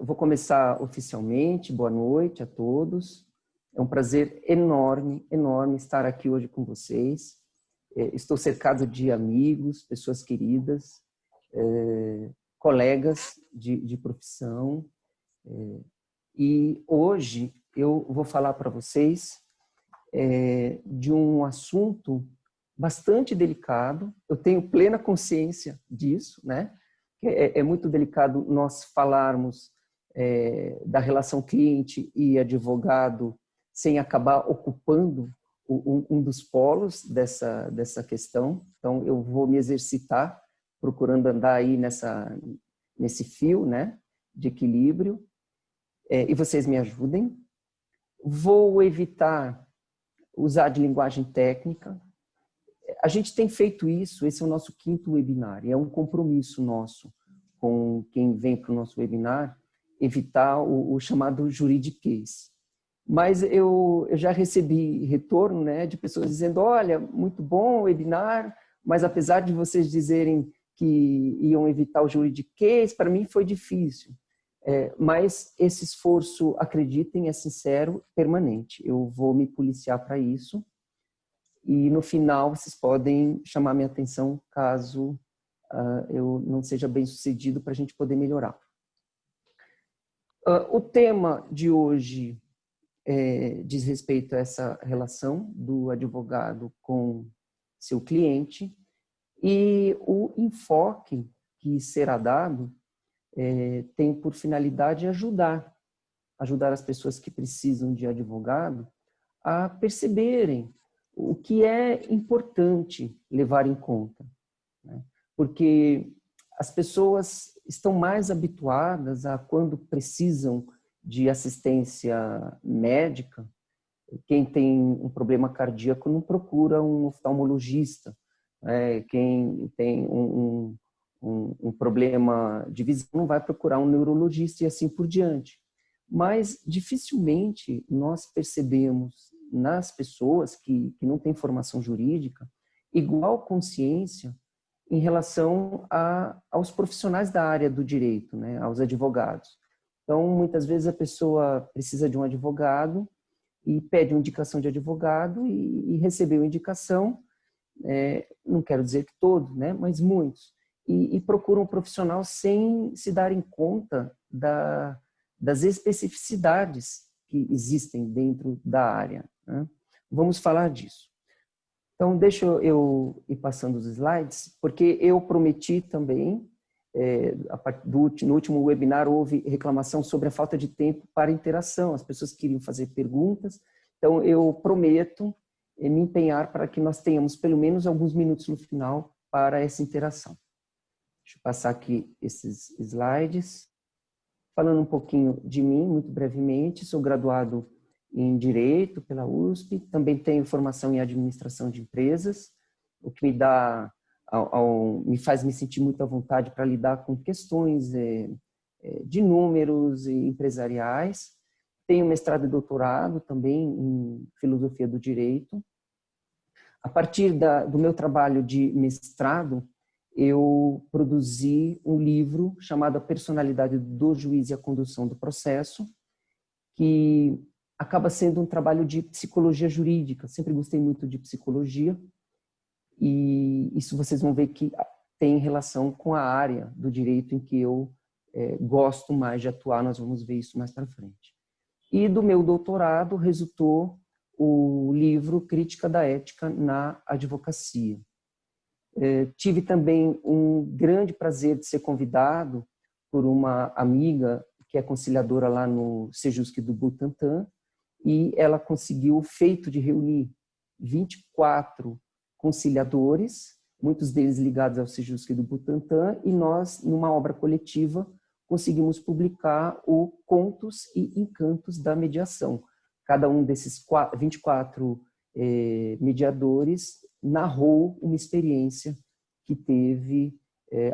vou começar oficialmente. Boa noite a todos. É um prazer enorme, enorme estar aqui hoje com vocês. Estou cercado de amigos, pessoas queridas, colegas de profissão. E hoje eu vou falar para vocês de um assunto bastante delicado. Eu tenho plena consciência disso, né? É muito delicado nós falarmos da relação cliente e advogado sem acabar ocupando um dos polos dessa questão. Então, eu vou me exercitar procurando andar aí nesse fio, né, de equilíbrio, e vocês me ajudem. Vou evitar usar de linguagem técnica. A gente tem feito isso, esse é o nosso 5º webinar, e é um compromisso nosso com quem vem para o nosso webinar, evitar o chamado juridiquês. Mas eu já recebi retorno, né, de pessoas dizendo, olha, muito bom o webinar, mas apesar de vocês dizerem que iam evitar o juridiquês, para mim foi difícil. Mas esse esforço, acreditem, é sincero, permanente. Eu vou me policiar para isso. E no final vocês podem chamar minha atenção caso eu não seja bem sucedido para a gente poder melhorar. O tema de hoje diz respeito a essa relação do advogado com seu cliente e o enfoque que será dado tem por finalidade ajudar as pessoas que precisam de advogado a perceberem o que é importante levar em conta, né? Porque as pessoas estão mais habituadas a, quando precisam de assistência médica, quem tem um problema cardíaco não procura um oftalmologista, quem tem um problema de visão não vai procurar um neurologista e assim por diante. Mas dificilmente nós percebemos nas pessoas que não têm formação jurídica igual consciência em relação aos profissionais da área do direito, né, aos advogados. Então, muitas vezes a pessoa precisa de um advogado e pede uma indicação de advogado e recebeu a indicação, não quero dizer que todos, né, mas muitos, e procuram um profissional sem se darem conta das especificidades que existem dentro da área, né? Vamos falar disso. Então, deixa eu ir passando os slides, porque eu prometi também, no último webinar houve reclamação sobre a falta de tempo para interação, as pessoas queriam fazer perguntas, então eu prometo me empenhar para que nós tenhamos pelo menos alguns minutos no final para essa interação. Deixa eu passar aqui esses slides. Falando um pouquinho de mim, muito brevemente, sou graduado em Direito pela USP, também tenho formação em Administração de Empresas, o que me faz me sentir muito à vontade para lidar com questões de números e empresariais. Tenho mestrado e doutorado também em Filosofia do Direito. A partir do meu trabalho de mestrado, eu produzi um livro chamado A Personalidade do Juiz e a Condução do Processo, que acaba sendo um trabalho de psicologia jurídica. Sempre gostei muito de psicologia e isso vocês vão ver que tem relação com a área do direito em que eu gosto mais de atuar. Nós vamos ver isso mais para frente. E do meu doutorado resultou o livro Crítica da Ética na Advocacia. Tive também um grande prazer de ser convidado por uma amiga que é conciliadora lá no Sejusc do Butantã, e ela conseguiu o feito de reunir 24 conciliadores, muitos deles ligados ao Sejusc do Butantã, e nós, numa obra coletiva, conseguimos publicar o Contos e Encantos da Mediação. Cada um desses 24 mediadores narrou uma experiência que teve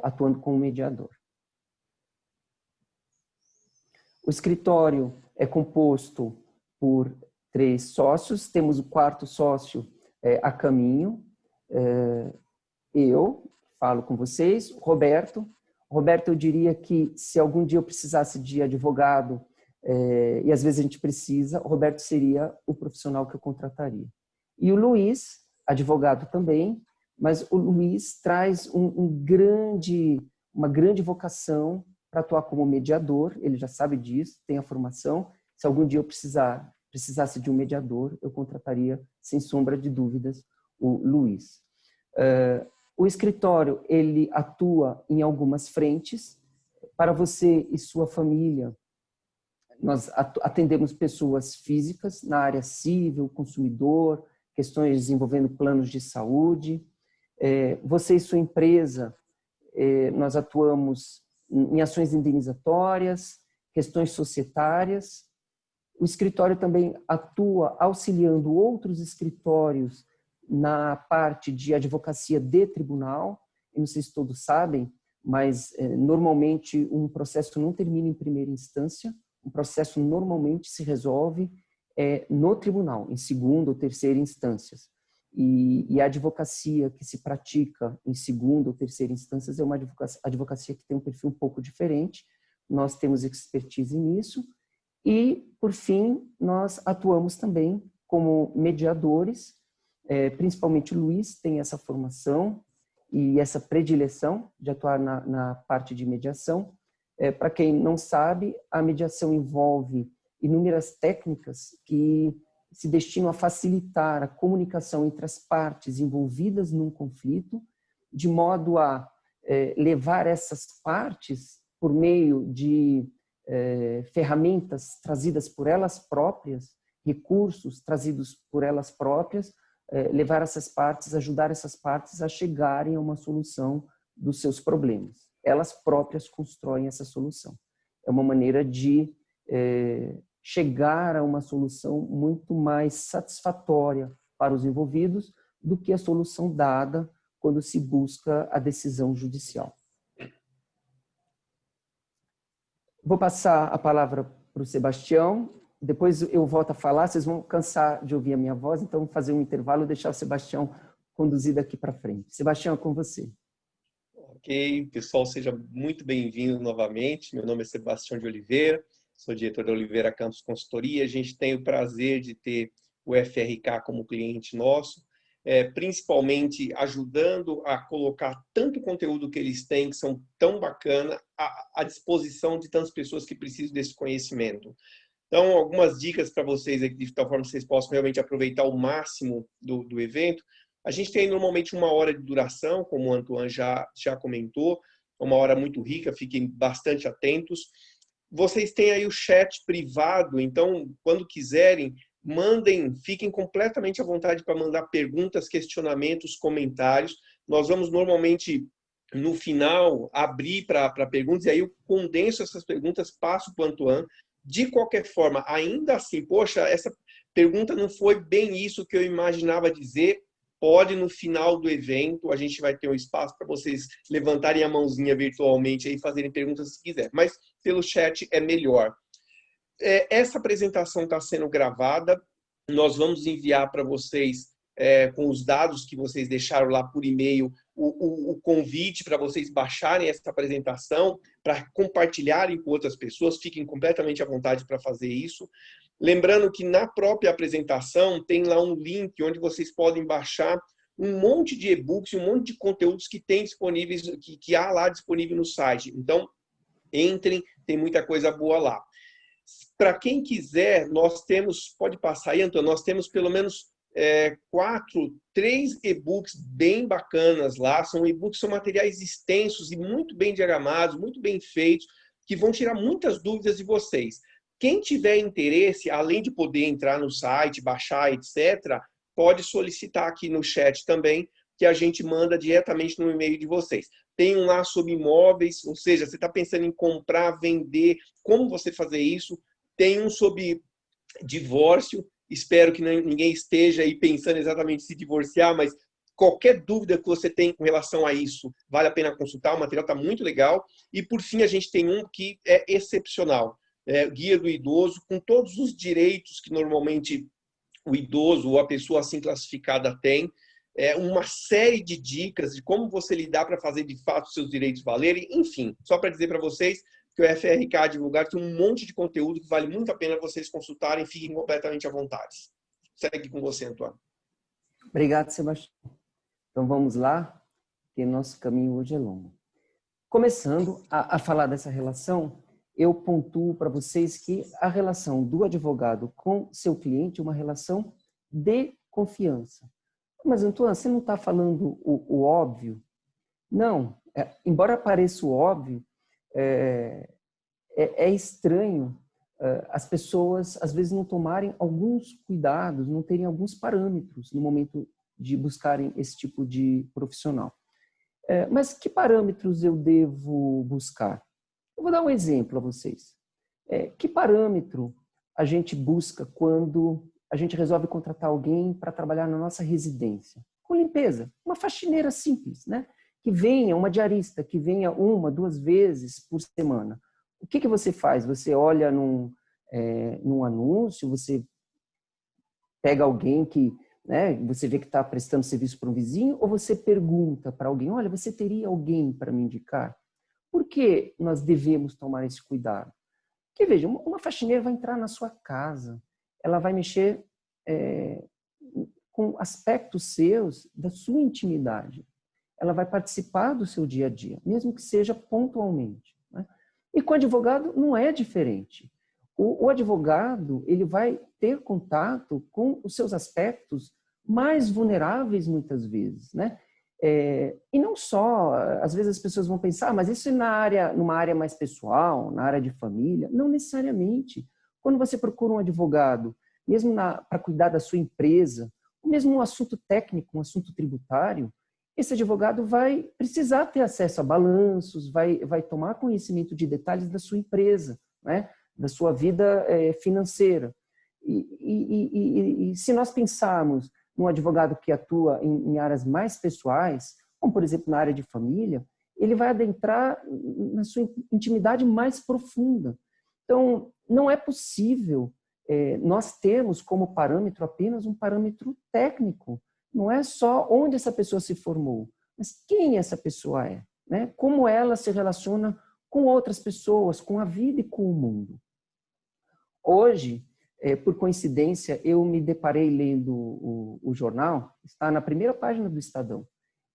atuando como mediador. O escritório é composto por 3 sócios, temos o 4º sócio a caminho, eu falo com vocês, Roberto. Roberto, eu diria que se algum dia eu precisasse de advogado, e às vezes a gente precisa, o Roberto seria o profissional que eu contrataria. E o Luiz, advogado também, mas o Luiz traz uma grande vocação para atuar como mediador, ele já sabe disso, tem a formação. Se algum dia eu precisasse de um mediador, eu contrataria, sem sombra de dúvidas, o Luiz. O escritório, ele atua em algumas frentes. Para você e sua família, nós atendemos pessoas físicas na área civil, consumidor, questões envolvendo planos de saúde. Você e sua empresa, nós atuamos em ações indenizatórias, questões societárias. O escritório também atua auxiliando outros escritórios na parte de advocacia de tribunal. Eu não sei se todos sabem, mas normalmente um processo não termina em primeira instância, um processo normalmente se resolve no tribunal, em segunda ou terceira instâncias. E a advocacia que se pratica em segunda ou terceira instâncias é uma advocacia que tem um perfil um pouco diferente. Nós temos expertise nisso. E, por fim, nós atuamos também como mediadores, principalmente o Luiz tem essa formação e essa predileção de atuar na parte de mediação. Para quem não sabe, a mediação envolve inúmeras técnicas que se destinam a facilitar a comunicação entre as partes envolvidas num conflito, de modo a levar essas partes, por meio de ferramentas trazidas por elas próprias, recursos trazidos por elas próprias, levar essas partes, ajudar essas partes a chegarem a uma solução dos seus problemas. Elas próprias constroem essa solução. É uma maneira de chegar a uma solução muito mais satisfatória para os envolvidos do que a solução dada quando se busca a decisão judicial. Vou passar a palavra para o Sebastião, depois eu volto a falar, vocês vão cansar de ouvir a minha voz, então vou fazer um intervalo e deixar o Sebastião conduzido aqui para frente. Sebastião, é com você. Ok, pessoal, seja muito bem-vindo novamente. Meu nome é Sebastião de Oliveira, sou diretor da Oliveira Campos Consultoria. A gente tem o prazer de ter o FRK como cliente nosso, principalmente ajudando a colocar tanto conteúdo que eles têm, que são tão bacana, à disposição de tantas pessoas que precisam desse conhecimento. Então, algumas dicas para vocês aqui, de tal forma que vocês possam realmente aproveitar o máximo do evento. A gente tem normalmente 1 hora de duração, como o Antoine já comentou, uma hora muito rica, fiquem bastante atentos. Vocês têm aí o chat privado, então, quando quiserem, mandem, fiquem completamente à vontade para mandar perguntas, questionamentos, comentários. Nós vamos normalmente, no final, abrir para perguntas, e aí eu condenso essas perguntas, passo para o Antoine. De qualquer forma, ainda assim, poxa, essa pergunta não foi bem isso que eu imaginava dizer, pode no final do evento, a gente vai ter um espaço para vocês levantarem a mãozinha virtualmente e fazerem perguntas se quiser, mas pelo chat é melhor. Essa apresentação está sendo gravada, nós vamos enviar para vocês, com os dados que vocês deixaram lá por e-mail, o convite para vocês baixarem essa apresentação, para compartilharem com outras pessoas, fiquem completamente à vontade para fazer isso. Lembrando que na própria apresentação tem lá um link onde vocês podem baixar um monte de e-books, um monte de conteúdos que tem disponíveis, que há lá disponível no site. Então, entrem, tem muita coisa boa lá. Para quem quiser, nós temos, pode passar aí, Antônio, nós temos pelo menos 3 e-books bem bacanas lá. São e-books, são materiais extensos e muito bem diagramados, muito bem feitos, que vão tirar muitas dúvidas de vocês. Quem tiver interesse, além de poder entrar no site, baixar, etc., pode solicitar aqui no chat também, que a gente manda diretamente no e-mail de vocês. Tem um lá sobre imóveis, ou seja, você está pensando em comprar, vender, como você fazer isso. Tem um sobre divórcio, espero que ninguém esteja aí pensando exatamente em se divorciar, mas qualquer dúvida que você tem com relação a isso, vale a pena consultar, o material está muito legal. E, por fim, a gente tem um que é excepcional, Guia do Idoso, com todos os direitos que normalmente o idoso ou a pessoa assim classificada tem. uma série de dicas de como você lidar para fazer de fato os seus direitos valerem. Enfim, só para dizer para vocês que o FRK Advogado tem um monte de conteúdo que vale muito a pena vocês consultarem, fiquem completamente à vontade. Segue com você, Antônio. Obrigado, Sebastião. Então vamos lá, que nosso caminho hoje é longo. Começando a falar dessa relação, eu pontuo para vocês que a relação do advogado com seu cliente é uma relação de confiança. Mas, Antônio, você não está falando o óbvio? Não. Embora pareça o óbvio, é estranho as pessoas, às vezes, não tomarem alguns cuidados, não terem alguns parâmetros no momento de buscarem esse tipo de profissional. Mas que parâmetros eu devo buscar? Eu vou dar um exemplo a vocês. Que parâmetro a gente busca quando a gente resolve contratar alguém para trabalhar na nossa residência? Com limpeza, uma faxineira simples, né? Que venha, uma diarista, que venha 1, 2 vezes por semana. O que você faz? Você olha num anúncio, você pega alguém que, né, você vê que está prestando serviço para um vizinho, ou você pergunta para alguém, olha, você teria alguém para me indicar? Por que nós devemos tomar esse cuidado? Porque, veja, uma faxineira vai entrar na sua casa, ela vai mexer com aspectos seus, da sua intimidade. Ela vai participar do seu dia a dia, mesmo que seja pontualmente, né? E com o advogado não é diferente. O advogado, ele vai ter contato com os seus aspectos mais vulneráveis muitas vezes, né? E não só, às vezes as pessoas vão pensar, mas isso é numa área mais pessoal, na área de família. Não necessariamente. Quando você procura um advogado, mesmo para cuidar da sua empresa, ou mesmo um assunto técnico, um assunto tributário, esse advogado vai precisar ter acesso a balanços, vai tomar conhecimento de detalhes da sua empresa, né? Da sua vida financeira. E se nós pensarmos num advogado que atua em áreas mais pessoais, como, por exemplo, na área de família, ele vai adentrar na sua intimidade mais profunda. Então, não é possível nós termos como parâmetro apenas um parâmetro técnico. Não é só onde essa pessoa se formou, mas quem essa pessoa é, né? Como ela se relaciona com outras pessoas, com a vida e com o mundo. Hoje, por coincidência, eu me deparei lendo o jornal, está na primeira página do Estadão.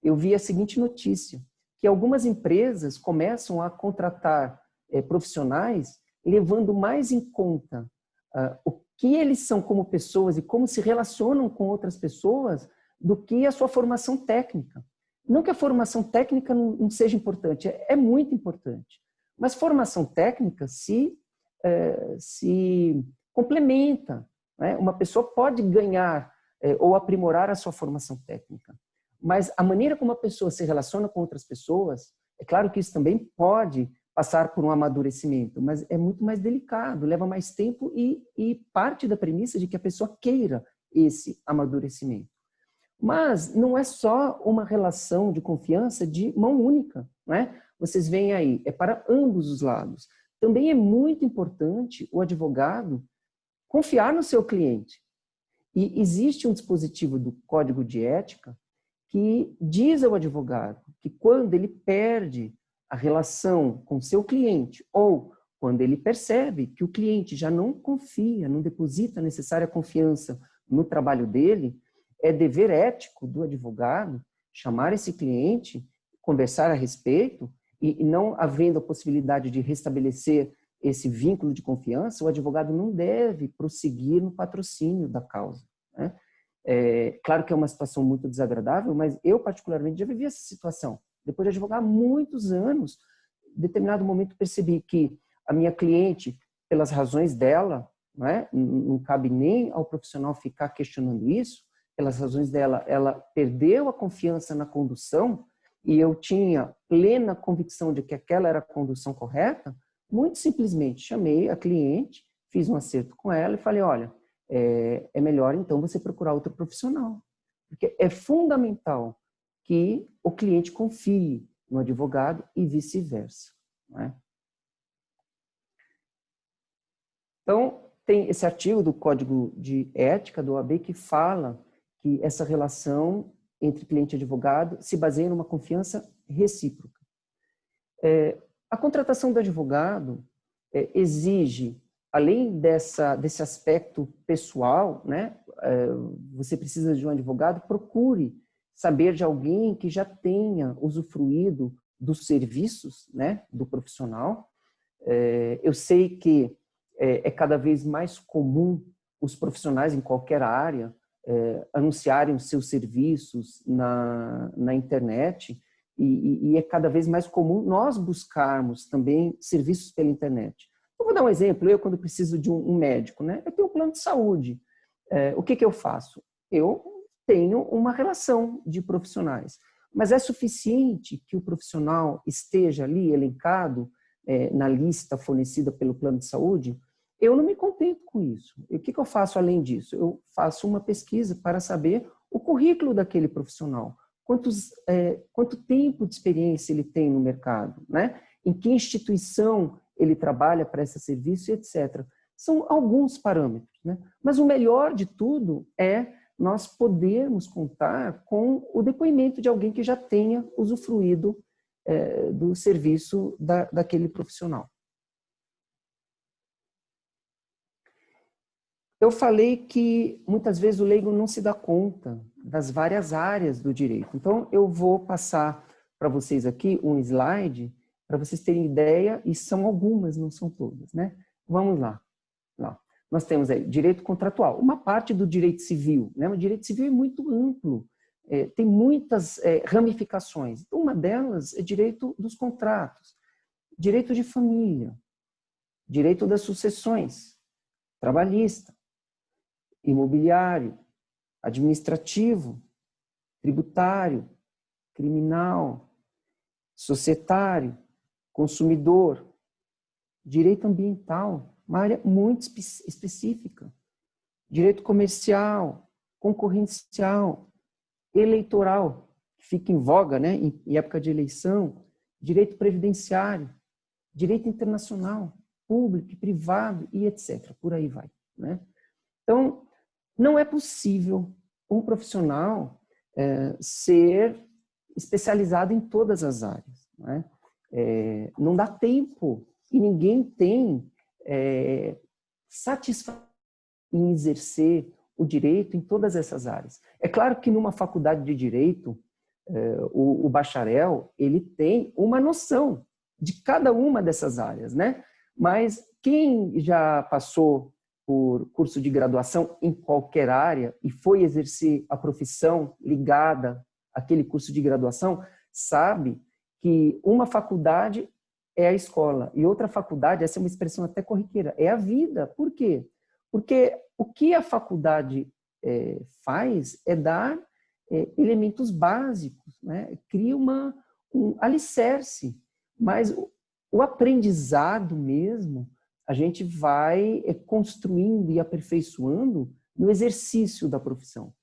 Eu vi a seguinte notícia, que algumas empresas começam a contratar profissionais levando mais em conta o que eles são como pessoas e como se relacionam com outras pessoas do que a sua formação técnica. Não que a formação técnica não seja importante, é muito importante. Mas formação técnica se complementa, né? Uma pessoa pode ganhar ou aprimorar a sua formação técnica, mas a maneira como a pessoa se relaciona com outras pessoas, é claro que isso também pode passar por um amadurecimento, mas é muito mais delicado, leva mais tempo e parte da premissa de que a pessoa queira esse amadurecimento. Mas não é só uma relação de confiança de mão única, né? Vocês veem aí, é para ambos os lados. Também é muito importante o advogado confiar no seu cliente. E existe um dispositivo do Código de Ética que diz ao advogado que quando ele perde a relação com seu cliente ou quando ele percebe que o cliente já não confia, não deposita a necessária confiança no trabalho dele, é dever ético do advogado chamar esse cliente, conversar a respeito e não havendo a possibilidade de restabelecer esse vínculo de confiança, o advogado não deve prosseguir no patrocínio da causa, né? Claro que é uma situação muito desagradável, mas eu particularmente já vivi essa situação. Depois de advogar há muitos anos, em determinado momento percebi que a minha cliente, pelas razões dela, não cabe nem ao profissional ficar questionando isso, pelas razões dela, ela perdeu a confiança na condução e eu tinha plena convicção de que aquela era a condução correta, muito simplesmente chamei a cliente, fiz um acerto com ela e falei, olha, é melhor então você procurar outro profissional. Porque é fundamental que o cliente confie no advogado e vice-versa, né? Então, tem esse artigo do Código de Ética do OAB que fala que essa relação entre cliente e advogado se baseia numa confiança recíproca. A contratação do advogado exige, além desse aspecto pessoal, né, você precisa de um advogado, procure saber de alguém que já tenha usufruído dos serviços, né, do profissional. Eu sei que é cada vez mais comum os profissionais em qualquer área anunciarem os seus serviços na internet, e é cada vez mais comum nós buscarmos também serviços pela internet. Eu vou dar um exemplo. Eu, quando preciso de um médico, né, eu tenho um plano de saúde. O que eu faço? Eu tenho uma relação de profissionais, mas é suficiente que o profissional esteja ali elencado na lista fornecida pelo plano de saúde? Eu não me contento com isso. E o que eu faço além disso? Eu faço uma pesquisa para saber o currículo daquele profissional, quanto tempo de experiência ele tem no mercado, né? Em que instituição ele trabalha, presta serviço, etc. São alguns parâmetros, né? Mas o melhor de tudo é nós podermos contar com o depoimento de alguém que já tenha usufruído do serviço daquele profissional. Eu falei que muitas vezes o leigo não se dá conta das várias áreas do direito. Então, eu vou passar para vocês aqui um slide para vocês terem ideia, e são algumas, não são todas, né? Vamos lá. Nós temos aí direito contratual, uma parte do direito civil, né? O direito civil é muito amplo, tem muitas ramificações. Uma delas é direito dos contratos, direito de família, direito das sucessões, trabalhista, imobiliário, administrativo, tributário, criminal, societário, consumidor, direito ambiental, uma área muito específica, direito comercial, concorrencial, eleitoral, que fica em voga, né, em época de eleição, direito previdenciário, direito internacional, público e privado, e etc. Por aí vai, né? Então, não é possível um profissional ser especializado em todas as áreas, né? Não dá tempo e ninguém tem satisfação em exercer o direito em todas essas áreas. É claro que numa faculdade de direito, o bacharel ele tem uma noção de cada uma dessas áreas, né? Mas quem já passou por curso de graduação em qualquer área e foi exercer a profissão ligada àquele curso de graduação, sabe que uma faculdade é a escola e outra faculdade, essa é uma expressão até corriqueira, é a vida. Por quê? Porque o que a faculdade faz é dar elementos básicos, né? Cria um alicerce, mas o aprendizado mesmo a gente vai construindo e aperfeiçoando no exercício da profissão.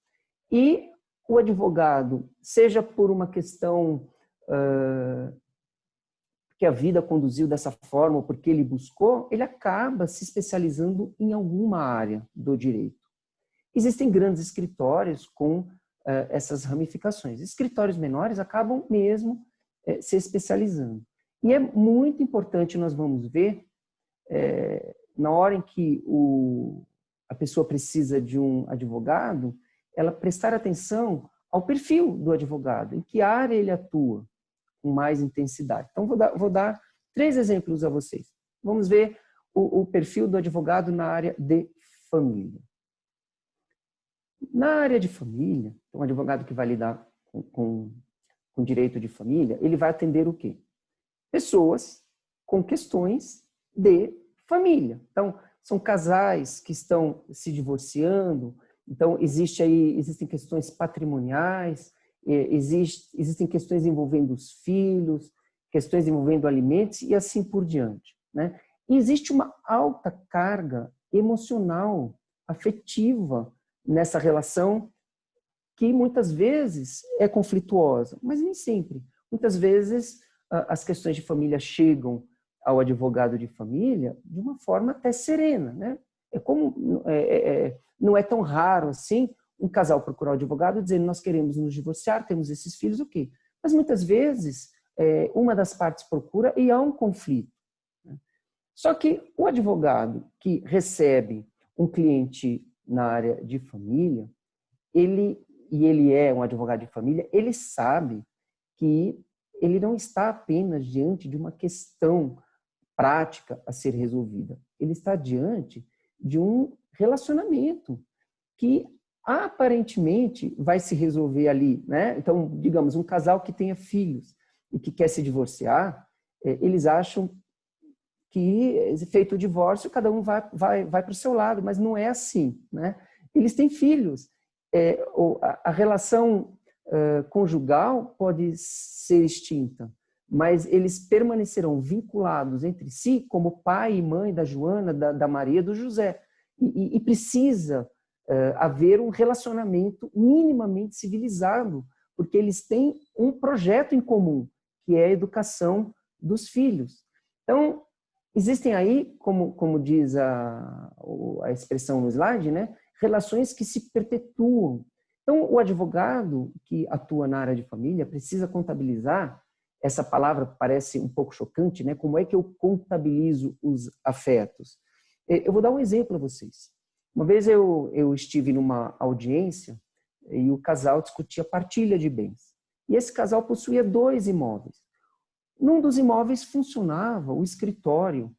E o advogado, seja por uma questão que a vida conduziu dessa forma, ou porque ele buscou, ele acaba se especializando em alguma área do direito. Existem grandes escritórios com essas ramificações. Escritórios menores acabam mesmo se especializando. E é muito importante, nós vamos ver, na hora em que a pessoa precisa de um advogado, ela prestar atenção ao perfil do advogado, em que área ele atua com mais intensidade. Então, vou dar 3 exemplos a vocês. Vamos ver o perfil do advogado na área de família. Na área de família, um advogado que vai lidar com direito de família, ele vai atender o quê? Pessoas com questões de família. Então, são casais que estão se divorciando, então existem questões patrimoniais, existem questões envolvendo os filhos, questões envolvendo alimentos e assim por diante, né? E existe uma alta carga emocional, afetiva nessa relação que muitas vezes é conflituosa, mas nem sempre. Muitas vezes as questões de família chegam ao advogado de família de uma forma até serena, né? Não é tão raro assim um casal procurar o advogado dizendo nós queremos nos divorciar, temos esses filhos, o quê? Mas muitas vezes uma das partes procura e há um conflito. Só que o advogado que recebe um cliente na área de família, ele é um advogado de família, ele sabe que ele não está apenas diante de uma questão prática a ser resolvida. Ele está diante de um relacionamento que aparentemente vai se resolver ali, né? Então, digamos, um casal que tenha filhos e que quer se divorciar, eles acham que, feito o divórcio, cada um vai para o seu lado, mas não é assim, né? Eles têm filhos. A relação conjugal pode ser extinta, mas eles permanecerão vinculados entre si como pai e mãe da Joana, da Maria, do José. E precisa haver um relacionamento minimamente civilizado, porque eles têm um projeto em comum, que é a educação dos filhos. Então, existem aí, como diz a expressão no slide, né, relações que se perpetuam. Então, o advogado que atua na área de família precisa contabilizar, essa palavra parece um pouco chocante, né? Como é que eu contabilizo os afetos? Eu vou dar um exemplo a vocês. Uma vez eu estive numa audiência e o casal discutia partilha de bens. E esse casal possuía 2 imóveis. Num dos imóveis funcionava o escritório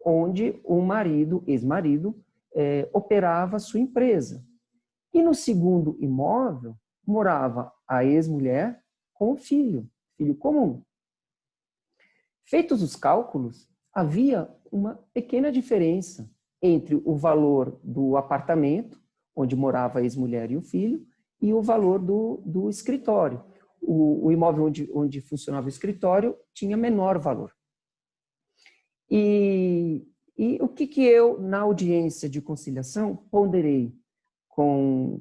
onde o ex-marido, operava a sua empresa. E no segundo imóvel morava a ex-mulher com o filho comum. Feitos os cálculos, havia uma pequena diferença entre o valor do apartamento, onde morava a ex-mulher e o filho, e o valor do escritório. O imóvel onde funcionava o escritório tinha menor valor. E o que eu, na audiência de conciliação, ponderei com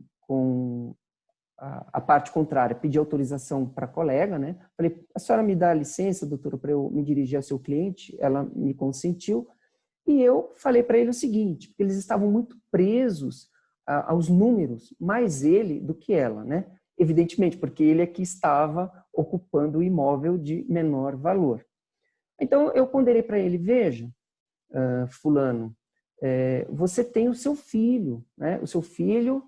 a parte contrária, pedi autorização para a colega, né? Falei, a senhora me dá licença, doutora, para eu me dirigir ao seu cliente? Ela me consentiu. E eu falei para ele o seguinte, porque eles estavam muito presos aos números, mais ele do que ela, né? Evidentemente, porque ele é que estava ocupando o imóvel de menor valor. Então, eu ponderei para ele, veja, fulano, você tem o seu filho, né? O seu filho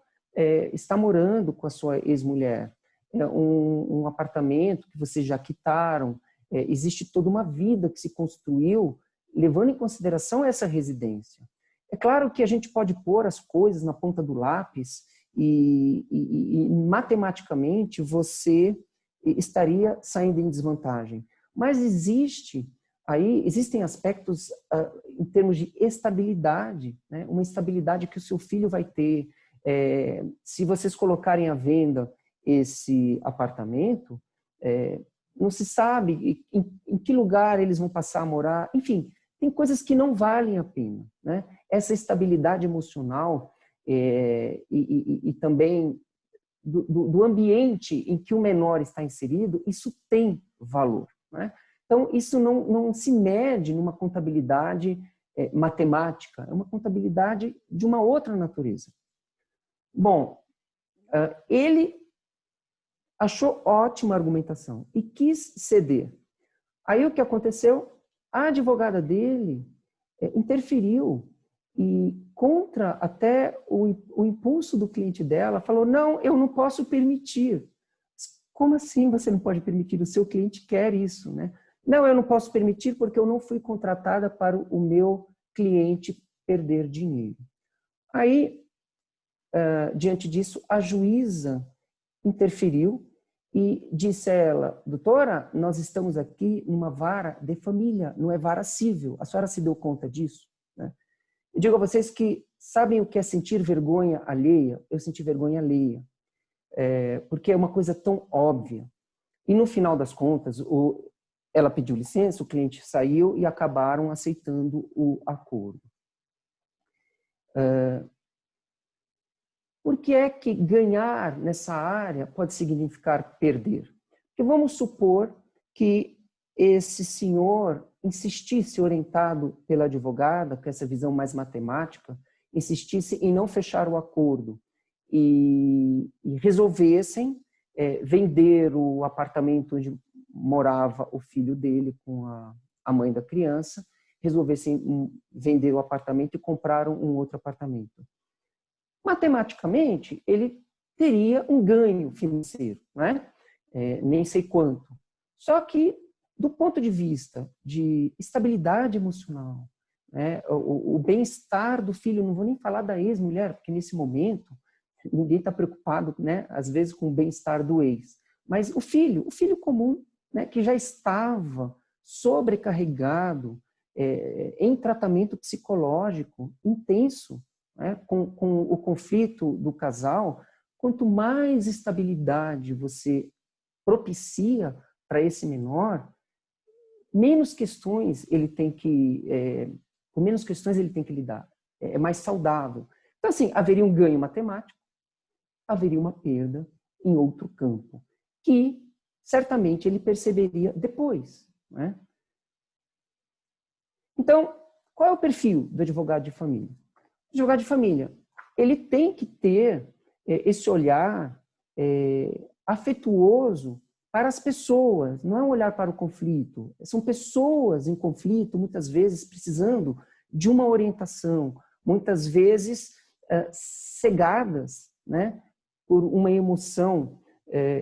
está morando com a sua ex-mulher, um apartamento que vocês já quitaram, existe toda uma vida que se construiu levando em consideração essa residência. É claro que a gente pode pôr as coisas na ponta do lápis e matematicamente você estaria saindo em desvantagem. Mas existem aspectos em termos de estabilidade, né? Uma estabilidade que o seu filho vai ter. Se vocês colocarem à venda esse apartamento, não se sabe em que lugar eles vão passar a morar. Enfim, tem coisas que não valem a pena, né? Essa estabilidade emocional e também do ambiente em que o menor está inserido, isso tem valor, né? Então, isso não se mede numa contabilidade matemática, é uma contabilidade de uma outra natureza. Bom, ele achou ótima argumentação e quis ceder. Aí o que aconteceu? A advogada dele interferiu e contra até o impulso do cliente dela, falou, não, eu não posso permitir. Como assim você não pode permitir? O seu cliente quer isso, né? Não, eu não posso permitir porque eu não fui contratada para o meu cliente perder dinheiro. Aí, diante disso, a juíza interferiu e disse a ela, doutora, nós estamos aqui numa vara de família, não é vara civil. A senhora se deu conta disso? Né? Eu digo a vocês que sabem o que é sentir vergonha alheia? Eu senti vergonha alheia, porque é uma coisa tão óbvia. E no final das contas, ela pediu licença, o cliente saiu e acabaram aceitando o acordo. Por que é que ganhar nessa área pode significar perder? Porque vamos supor que esse senhor insistisse, orientado pela advogada, com essa visão mais matemática, insistisse em não fechar o acordo. e resolvessem vender o apartamento onde morava o filho dele com a mãe da criança, resolvessem vender o apartamento e compraram um outro apartamento. Matematicamente, ele teria um ganho financeiro, né? Nem sei quanto. Só que, do ponto de vista de estabilidade emocional, né, o bem-estar do filho, não vou nem falar da ex-mulher, porque nesse momento ninguém está preocupado, né, às vezes, com o bem-estar do ex. Mas o filho comum, né, que já estava sobrecarregado em tratamento psicológico intenso, né, com o conflito do casal, quanto mais estabilidade você propicia para esse menor, menos questões ele tem que, com menos questões ele tem que lidar. É mais saudável. Então, assim, haveria um ganho matemático, haveria uma perda em outro campo, que certamente ele perceberia depois, né? Então, qual é o perfil do advogado de família? O advogado de família, ele tem que ter esse olhar afetuoso para as pessoas, não é um olhar para o conflito. São pessoas em conflito, muitas vezes precisando de uma orientação, muitas vezes cegadas, né, por uma emoção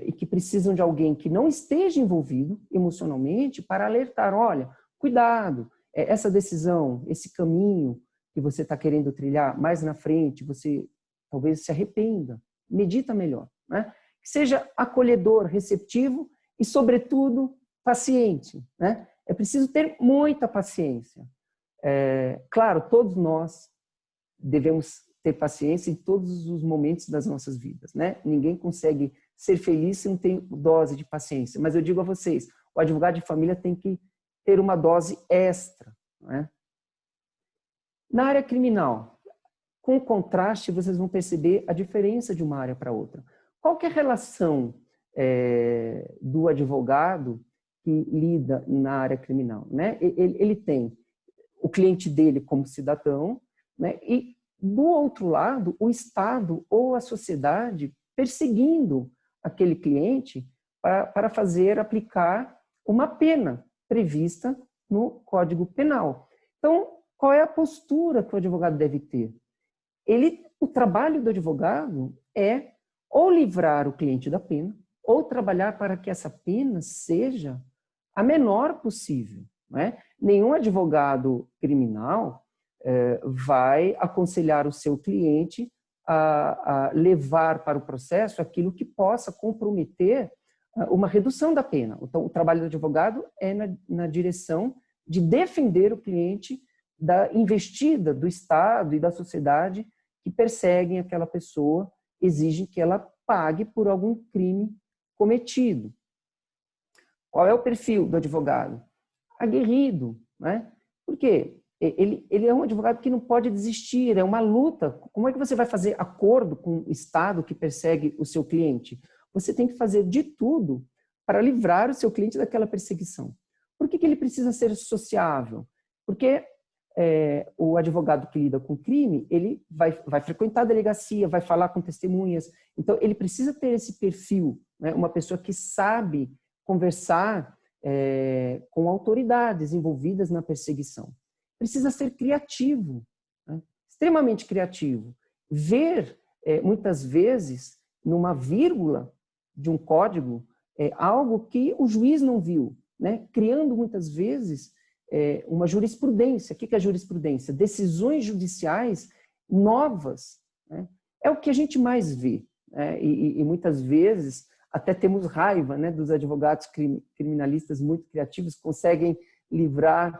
e que precisam de alguém que não esteja envolvido emocionalmente para alertar, olha, cuidado, essa decisão, esse caminho que você está querendo trilhar mais na frente, você talvez se arrependa, medita melhor, né? Que seja acolhedor, receptivo e, sobretudo, paciente, né? É preciso ter muita paciência. Claro, todos nós devemos ter paciência em todos os momentos das nossas vidas, né? Ninguém consegue ser feliz se não tem dose de paciência. Mas eu digo a vocês, o advogado de família tem que ter uma dose extra, né? Na área criminal, com o contraste, vocês vão perceber a diferença de uma área para outra. Qual que é a relação do advogado que lida na área criminal, né? Ele tem o cliente dele como cidadão, né? E, do outro lado, o Estado ou a sociedade perseguindo aquele cliente para fazer aplicar uma pena prevista no Código Penal. Então, qual é a postura que o advogado deve ter? O trabalho do advogado é ou livrar o cliente da pena, ou trabalhar para que essa pena seja a menor possível, né? Nenhum advogado criminal vai aconselhar o seu cliente a levar para o processo aquilo que possa comprometer uma redução da pena. Então, o trabalho do advogado é na direção de defender o cliente da investida do Estado e da sociedade que perseguem aquela pessoa, exigem que ela pague por algum crime cometido. Qual é o perfil do advogado? Aguerrido, né? Por quê? Ele é um advogado que não pode desistir, é uma luta. Como é que você vai fazer acordo com o Estado que persegue o seu cliente? Você tem que fazer de tudo para livrar o seu cliente daquela perseguição. Por que ele precisa ser sociável? Porque o advogado que lida com crime, ele vai frequentar a delegacia, vai falar com testemunhas. Então, ele precisa ter esse perfil, né? Uma pessoa que sabe conversar com autoridades envolvidas na perseguição. Precisa ser criativo, né? Extremamente criativo. Ver, muitas vezes, numa vírgula de um código, algo que o juiz não viu, né? Criando, muitas vezes, uma jurisprudência. O que é jurisprudência? Decisões judiciais novas, né? É o que a gente mais vê, né? E muitas vezes até temos raiva, né, dos advogados criminalistas muito criativos, conseguem livrar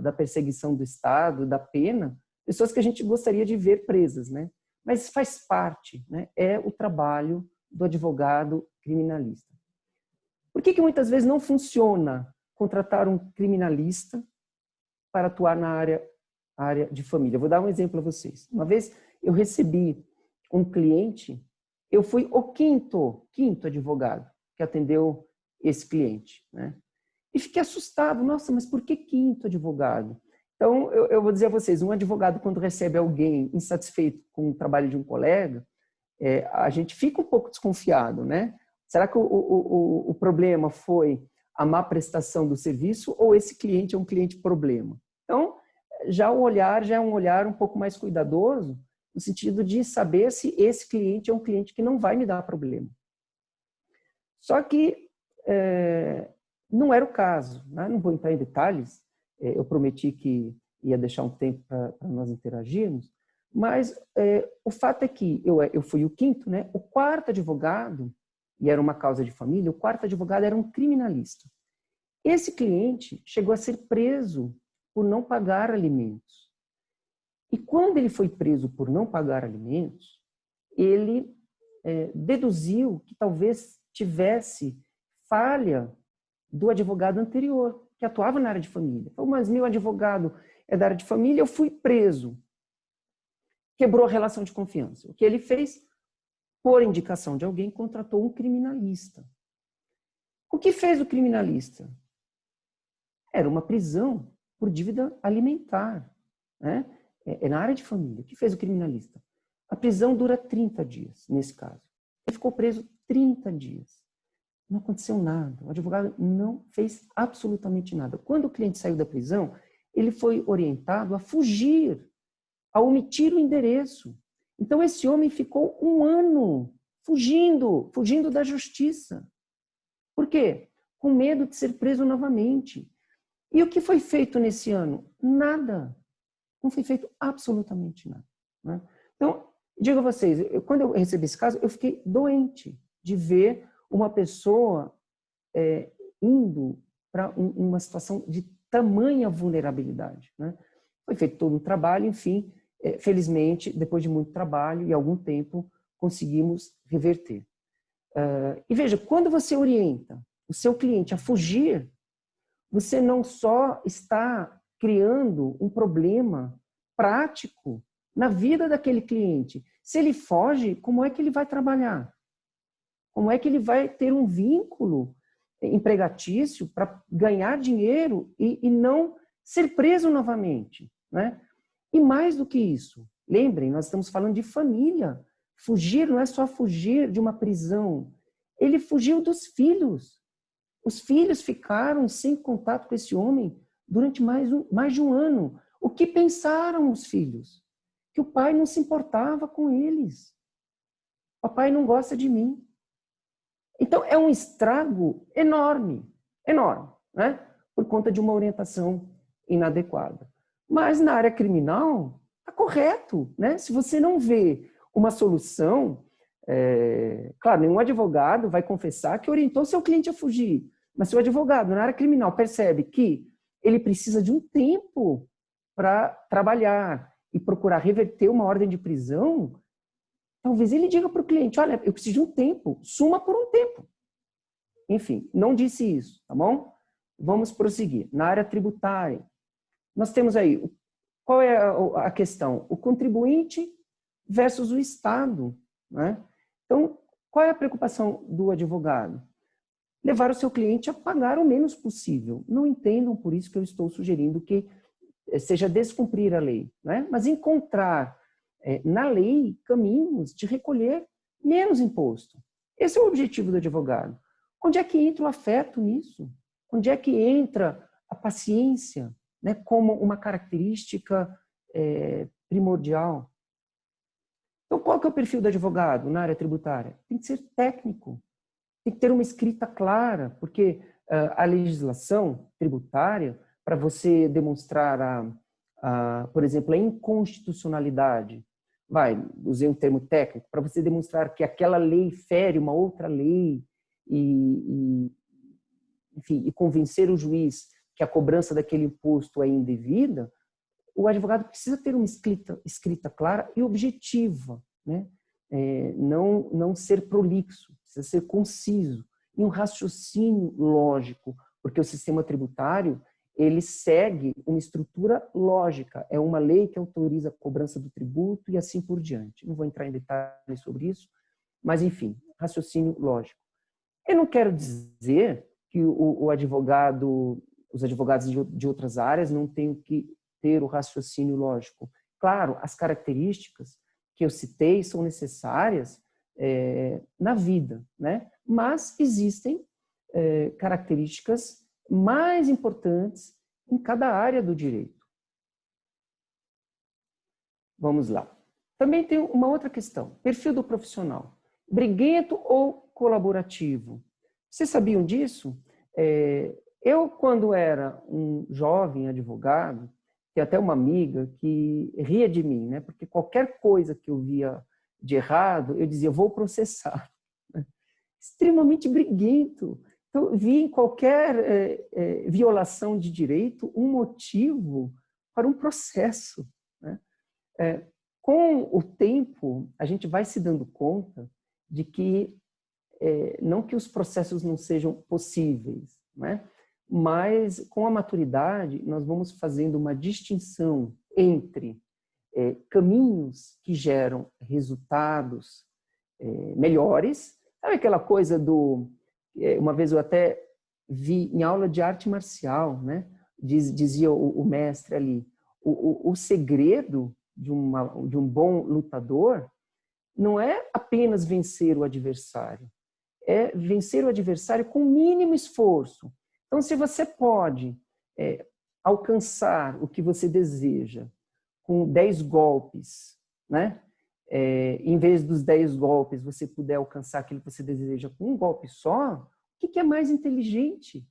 da perseguição do Estado, da pena, pessoas que a gente gostaria de ver presas, né? Mas faz parte, né? É o trabalho do advogado criminalista. Por que muitas vezes não funciona contratar um criminalista para atuar na área de família? Eu vou dar um exemplo a vocês. Uma vez eu recebi um cliente, eu fui o quinto advogado que atendeu esse cliente, né? E fiquei assustado. Nossa, mas por que quinto advogado? Então, eu vou dizer a vocês, um advogado, quando recebe alguém insatisfeito com o trabalho de um colega, a gente fica um pouco desconfiado, né? Será que o problema foi a má prestação do serviço ou esse cliente é um cliente problema? Então, já é um olhar um pouco mais cuidadoso, no sentido de saber se esse cliente é um cliente que não vai me dar problema. Só que não era o caso, né? Não vou entrar em detalhes, eu prometi que ia deixar um tempo para nós interagirmos, mas o fato é que eu fui o quinto, né? O quarto advogado, e era uma causa de família, o quarto advogado era um criminalista. Esse cliente chegou a ser preso por não pagar alimentos. E quando ele foi preso por não pagar alimentos, ele deduziu que talvez tivesse falha do advogado anterior, que atuava na área de família. Então, mas meu advogado é da área de família, eu fui preso. Quebrou a relação de confiança. O que ele fez? Por indicação de alguém, contratou um criminalista. O que fez o criminalista? Era uma prisão por dívida alimentar, né? Na área de família. O que fez o criminalista? A prisão dura 30 dias, nesse caso. Ele ficou preso 30 dias. Não aconteceu nada. O advogado não fez absolutamente nada. Quando o cliente saiu da prisão, ele foi orientado a fugir, a omitir o endereço. Então, esse homem ficou 1 ano fugindo da justiça. Por quê? Com medo de ser preso novamente. E o que foi feito nesse ano? Nada. Não foi feito absolutamente nada, né? Então, digo a vocês, quando eu recebi esse caso, eu fiquei doente de ver uma pessoa indo para uma situação de tamanha vulnerabilidade, né? Foi feito todo um trabalho, enfim, felizmente, depois de muito trabalho e algum tempo, conseguimos reverter. E veja, quando você orienta o seu cliente a fugir, você não só está criando um problema prático na vida daquele cliente. Se ele foge, como é que ele vai trabalhar? Como é que ele vai ter um vínculo empregatício para ganhar dinheiro e não ser preso novamente, né? E mais do que isso, lembrem, nós estamos falando de família. Fugir não é só fugir de uma prisão. Ele fugiu dos filhos. Os filhos ficaram sem contato com esse homem durante mais de 1 ano. O que pensaram os filhos? Que o pai não se importava com eles. O papai não gosta de mim. Então, é um estrago enorme, né? Por conta de uma orientação inadequada. Mas na área criminal, está correto, né? Se você não vê uma solução, claro, nenhum advogado vai confessar que orientou seu cliente a fugir. Mas se o advogado na área criminal percebe que ele precisa de um tempo para trabalhar e procurar reverter uma ordem de prisão, talvez ele diga para o cliente, olha, eu preciso de um tempo, suma por um tempo. Enfim, não disse isso, tá bom? Vamos prosseguir. Na área tributária, nós temos aí, qual é a questão? O contribuinte versus o Estado, né? Então, qual é a preocupação do advogado? Levar o seu cliente a pagar o menos possível. Não entendam por isso que eu estou sugerindo que seja descumprir a lei, né? Mas encontrar na lei caminhos de recolher menos imposto. Esse é o objetivo do advogado. Onde é que entra o afeto nisso? Onde é que entra a paciência, né, como uma característica primordial? Então, qual que é o perfil do advogado na área tributária? Tem que ser técnico, tem que ter uma escrita clara, porque a legislação tributária, para você demonstrar, por exemplo, a inconstitucionalidade, usei um termo técnico, para você demonstrar que aquela lei fere uma outra lei enfim, e convencer o juiz que a cobrança daquele imposto é indevida, o advogado precisa ter uma escrita clara e objetiva, né? Não ser prolixo, precisa ser conciso, e um raciocínio lógico, porque o sistema tributário ele segue uma estrutura lógica, é uma lei que autoriza a cobrança do tributo e assim por diante. Não vou entrar em detalhes sobre isso, mas enfim, raciocínio lógico. Eu não quero dizer que os advogados de outras áreas não tenham que ter o raciocínio lógico. Claro, as características que eu citei são necessárias na vida, né? Mas existem características mais importantes em cada área do direito. Vamos lá. Também tem uma outra questão, perfil do profissional. Briguento ou colaborativo? Vocês sabiam disso? Eu, quando era um jovem advogado, tem até uma amiga que ria de mim, né? Porque qualquer coisa que eu via de errado, eu dizia, vou processar. Extremamente briguento. Então, eu via em qualquer violação de direito um motivo para um processo, né? Com o tempo, a gente vai se dando conta de que, não que os processos não sejam possíveis, né? Mas com a maturidade, nós vamos fazendo uma distinção entre caminhos que geram resultados melhores. Sabe aquela coisa do... Uma vez eu até vi em aula de arte marcial, né? Dizia o mestre ali, o segredo de um bom lutador não é apenas vencer o adversário, é vencer o adversário com o mínimo esforço. Então, se você pode alcançar o que você deseja com 10 golpes, né? Em vez dos 10 golpes, você puder alcançar aquilo que você deseja com um golpe só, o que é mais inteligente?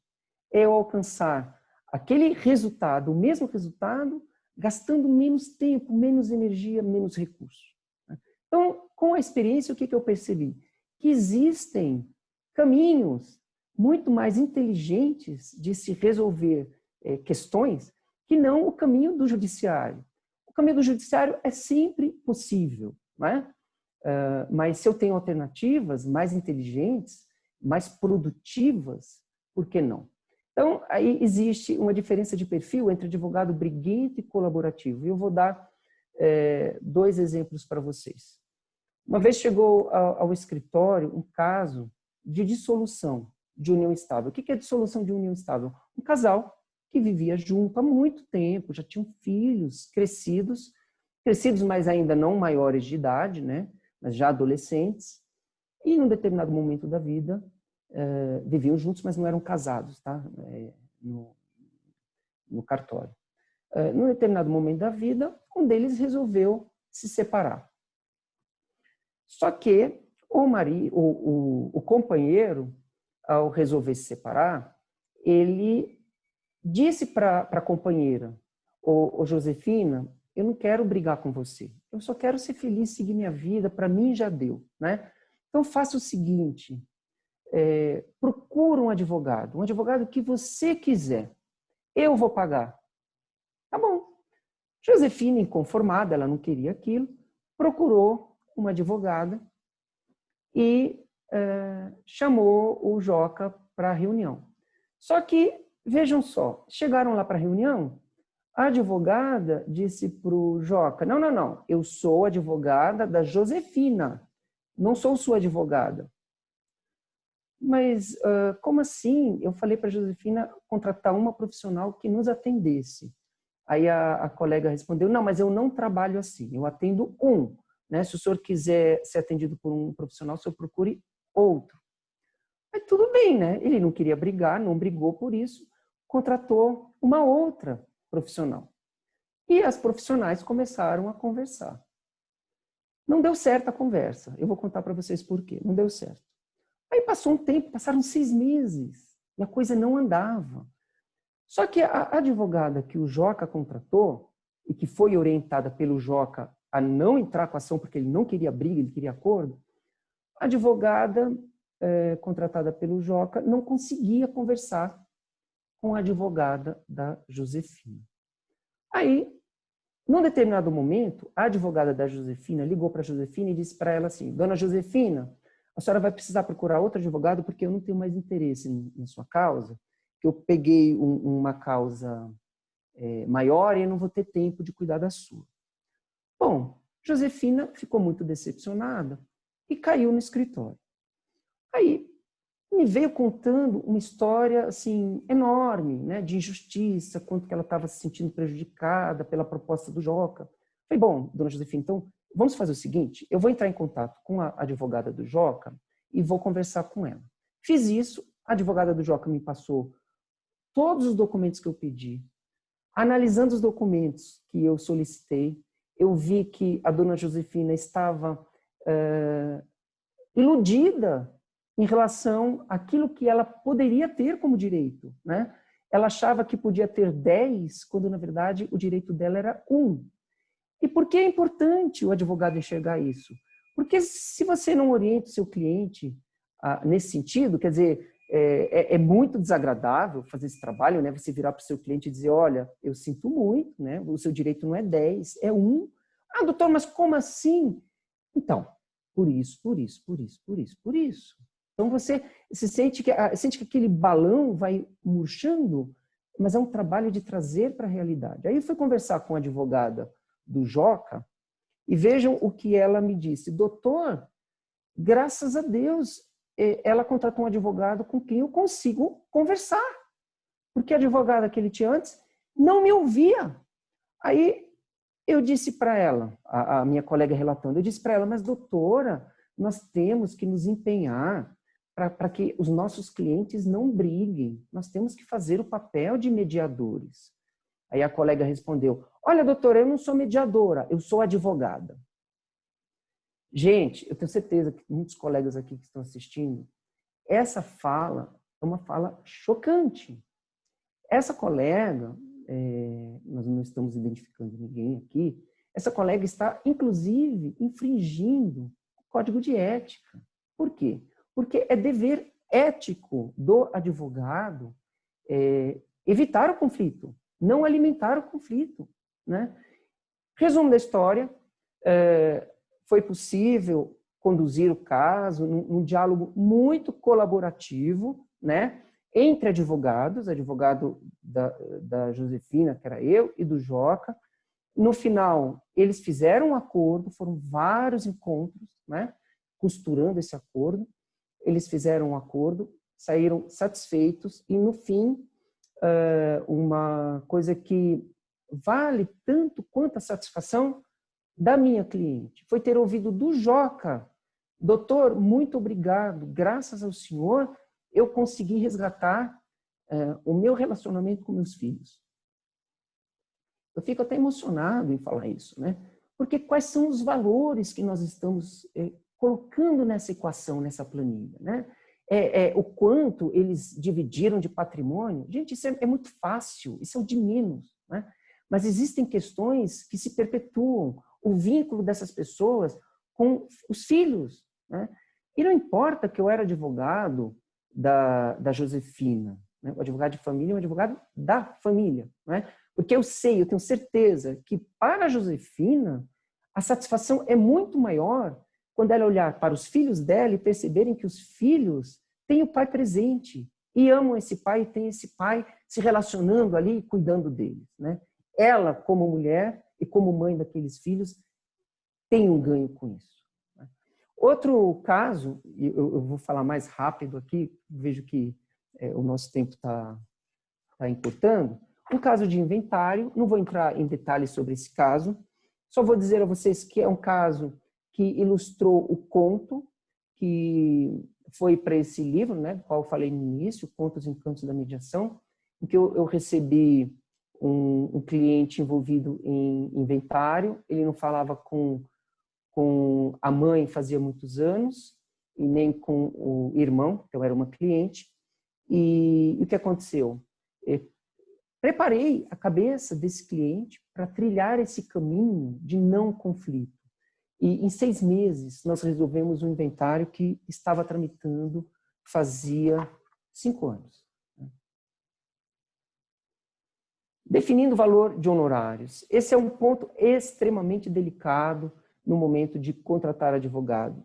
É eu alcançar aquele resultado, o mesmo resultado, gastando menos tempo, menos energia, menos recursos. Então, com a experiência, o que eu percebi? Que existem caminhos muito mais inteligentes de se resolver questões que não o caminho do judiciário. O caminho do judiciário é sempre possível, né? Mas se eu tenho alternativas mais inteligentes, mais produtivas, por que não? Então, aí existe uma diferença de perfil entre advogado briguento e colaborativo. E eu vou dar 2 exemplos para vocês. Uma vez chegou ao escritório um caso de dissolução de união estável. O que é dissolução de união estável? Um casal que vivia junto há muito tempo, já tinham filhos crescidos, mas ainda não maiores de idade, né? Mas já adolescentes, e em um determinado momento da vida viviam juntos, mas não eram casados, tá? No cartório. Num determinado momento da vida, um deles resolveu se separar. Só que o companheiro, ao resolver se separar, ele disse para a companheira, ô Josefina, eu não quero brigar com você, eu só quero ser feliz, seguir minha vida, para mim já deu, né? Então faça o seguinte, procura um advogado que você quiser, eu vou pagar. Tá bom. Josefina, inconformada, ela não queria aquilo, procurou uma advogada e chamou o Joca para a reunião. Só que, vejam só, chegaram lá para a reunião, a advogada disse para o Joca, não, eu sou advogada da Josefina, não sou sua advogada. Mas como assim? Eu falei para a Josefina contratar uma profissional que nos atendesse. Aí a colega respondeu, não, mas eu não trabalho assim, eu atendo um. Né? Se o senhor quiser ser atendido por um profissional, o senhor procure outro. Mas tudo bem, né? Ele não queria brigar, não brigou por isso, contratou uma outra profissional. E as profissionais começaram a conversar. Não deu certo a conversa. Eu vou contar para vocês por quê. Não deu certo. Aí passou um tempo, passaram 6 meses, e a coisa não andava. Só que a advogada que o Joca contratou, e que foi orientada pelo Joca a não entrar com a ação porque ele não queria briga, ele queria acordo, a advogada contratada pelo Joca não conseguia conversar com a advogada da Josefina. Aí, num determinado momento, a advogada da Josefina ligou para a Josefina e disse para ela assim, dona Josefina, a senhora vai precisar procurar outro advogado porque eu não tenho mais interesse na sua causa, que eu peguei uma causa maior e eu não vou ter tempo de cuidar da sua. Bom, Josefina ficou muito decepcionada e caiu no escritório. Aí, me veio contando uma história assim enorme, né, de injustiça, quanto que ela estava se sentindo prejudicada pela proposta do Joca. Falei, bom, dona Josefina, então vamos fazer o seguinte, eu vou entrar em contato com a advogada do Joca e vou conversar com ela. Fiz isso, a advogada do Joca me passou todos os documentos que eu pedi. Analisando os documentos que eu solicitei, eu vi que a dona Josefina estava iludida em relação àquilo que ela poderia ter como direito, né? Ela achava que podia ter 10, quando na verdade o direito dela era 1. E por que é importante o advogado enxergar isso? Porque se você não orienta o seu cliente nesse sentido, quer dizer, é muito desagradável fazer esse trabalho, né? Você virar para o seu cliente e dizer, olha, eu sinto muito, né? O seu direito não é 10, é 1. Ah, doutor, mas como assim? Então, por isso, por isso, por isso, por isso, por isso. Então você sente que aquele balão vai murchando, mas é um trabalho de trazer para a realidade. Aí eu fui conversar com a advogada do Joca e vejam o que ela me disse. Doutor, graças a Deus, ela contratou um advogado com quem eu consigo conversar. Porque a advogada que ele tinha antes não me ouvia. Aí eu disse para ela, a minha colega relatando, eu disse para ela, mas doutora, nós temos que nos empenhar para que os nossos clientes não briguem. Nós temos que fazer o papel de mediadores. Aí a colega respondeu, olha, doutora, eu não sou mediadora, eu sou advogada. Gente, eu tenho certeza que muitos colegas aqui que estão assistindo, essa fala é uma fala chocante. Essa colega, nós não estamos identificando ninguém aqui, essa colega está, inclusive, infringindo o código de ética. Por quê? Porque é dever ético do advogado evitar o conflito, não alimentar o conflito, né? Resumo da história, foi possível conduzir o caso num diálogo muito colaborativo, né? Entre advogados, advogado da Josefina, que era eu, e do Joca. No final, eles fizeram um acordo, foram vários encontros, né? Costurando esse acordo. Eles fizeram um acordo, saíram satisfeitos e, no fim, uma coisa que vale tanto quanto a satisfação da minha cliente foi ter ouvido do Joca, doutor, muito obrigado, graças ao senhor, eu consegui resgatar o meu relacionamento com meus filhos. Eu fico até emocionado em falar isso, né? Porque quais são os valores que nós estamos colocando nessa equação, nessa planilha, né? O quanto eles dividiram de patrimônio. Gente, isso é muito fácil, isso é o de menos, né? Mas existem questões que se perpetuam, o vínculo dessas pessoas com os filhos, né? E não importa que eu era advogado da Josefina, né? O advogado de família é um advogado da família, né? Porque eu tenho certeza que para a Josefina a satisfação é muito maior quando ela olhar para os filhos dela e perceberem que os filhos têm o pai presente e amam esse pai e têm esse pai se relacionando ali e cuidando deles, né? Ela, como mulher e como mãe daqueles filhos, tem um ganho com isso. Outro caso, e eu vou falar mais rápido aqui, vejo que o nosso tempo está encurtando, um caso de inventário, não vou entrar em detalhes sobre esse caso, só vou dizer a vocês que é um caso que ilustrou o conto que foi para esse livro, né, do qual eu falei no início, Contos e Encantos da Mediação, em que eu recebi um cliente envolvido em inventário, ele não falava com a mãe fazia muitos anos, e nem com o irmão, então era uma cliente, e o que aconteceu? Preparei a cabeça desse cliente para trilhar esse caminho de não conflito. E em 6 meses nós resolvemos um inventário que estava tramitando fazia 5 anos. Definindo o valor de honorários. Esse é um ponto extremamente delicado no momento de contratar advogado.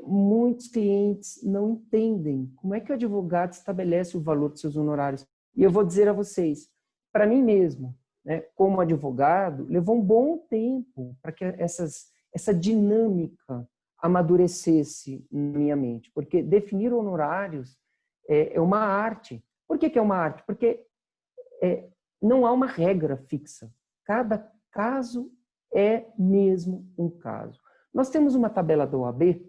Muitos clientes não entendem como é que o advogado estabelece o valor de seus honorários. E eu vou dizer a vocês, para mim mesmo, né, como advogado, levou um bom tempo para que essa dinâmica amadurecesse na minha mente, porque definir honorários é uma arte. Por que é uma arte? Porque não há uma regra fixa. Cada caso é mesmo um caso. Nós temos uma tabela da OAB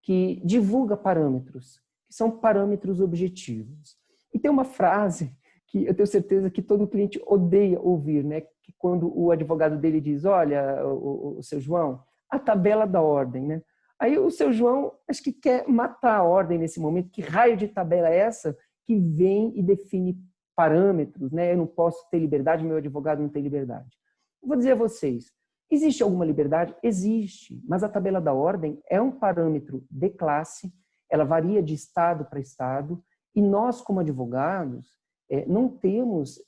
que divulga parâmetros, que são parâmetros objetivos. E tem uma frase que eu tenho certeza que todo cliente odeia ouvir, né? Que quando o advogado dele diz, olha, o seu João, a tabela da ordem, né? Aí o seu João acho que quer matar a ordem nesse momento. Que raio de tabela é essa que vem e define parâmetros, né? Eu não posso ter liberdade, meu advogado não tem liberdade. Eu vou dizer a vocês, existe alguma liberdade? Existe, mas a tabela da ordem é um parâmetro de classe, ela varia de estado para estado, e nós, como advogados, não temos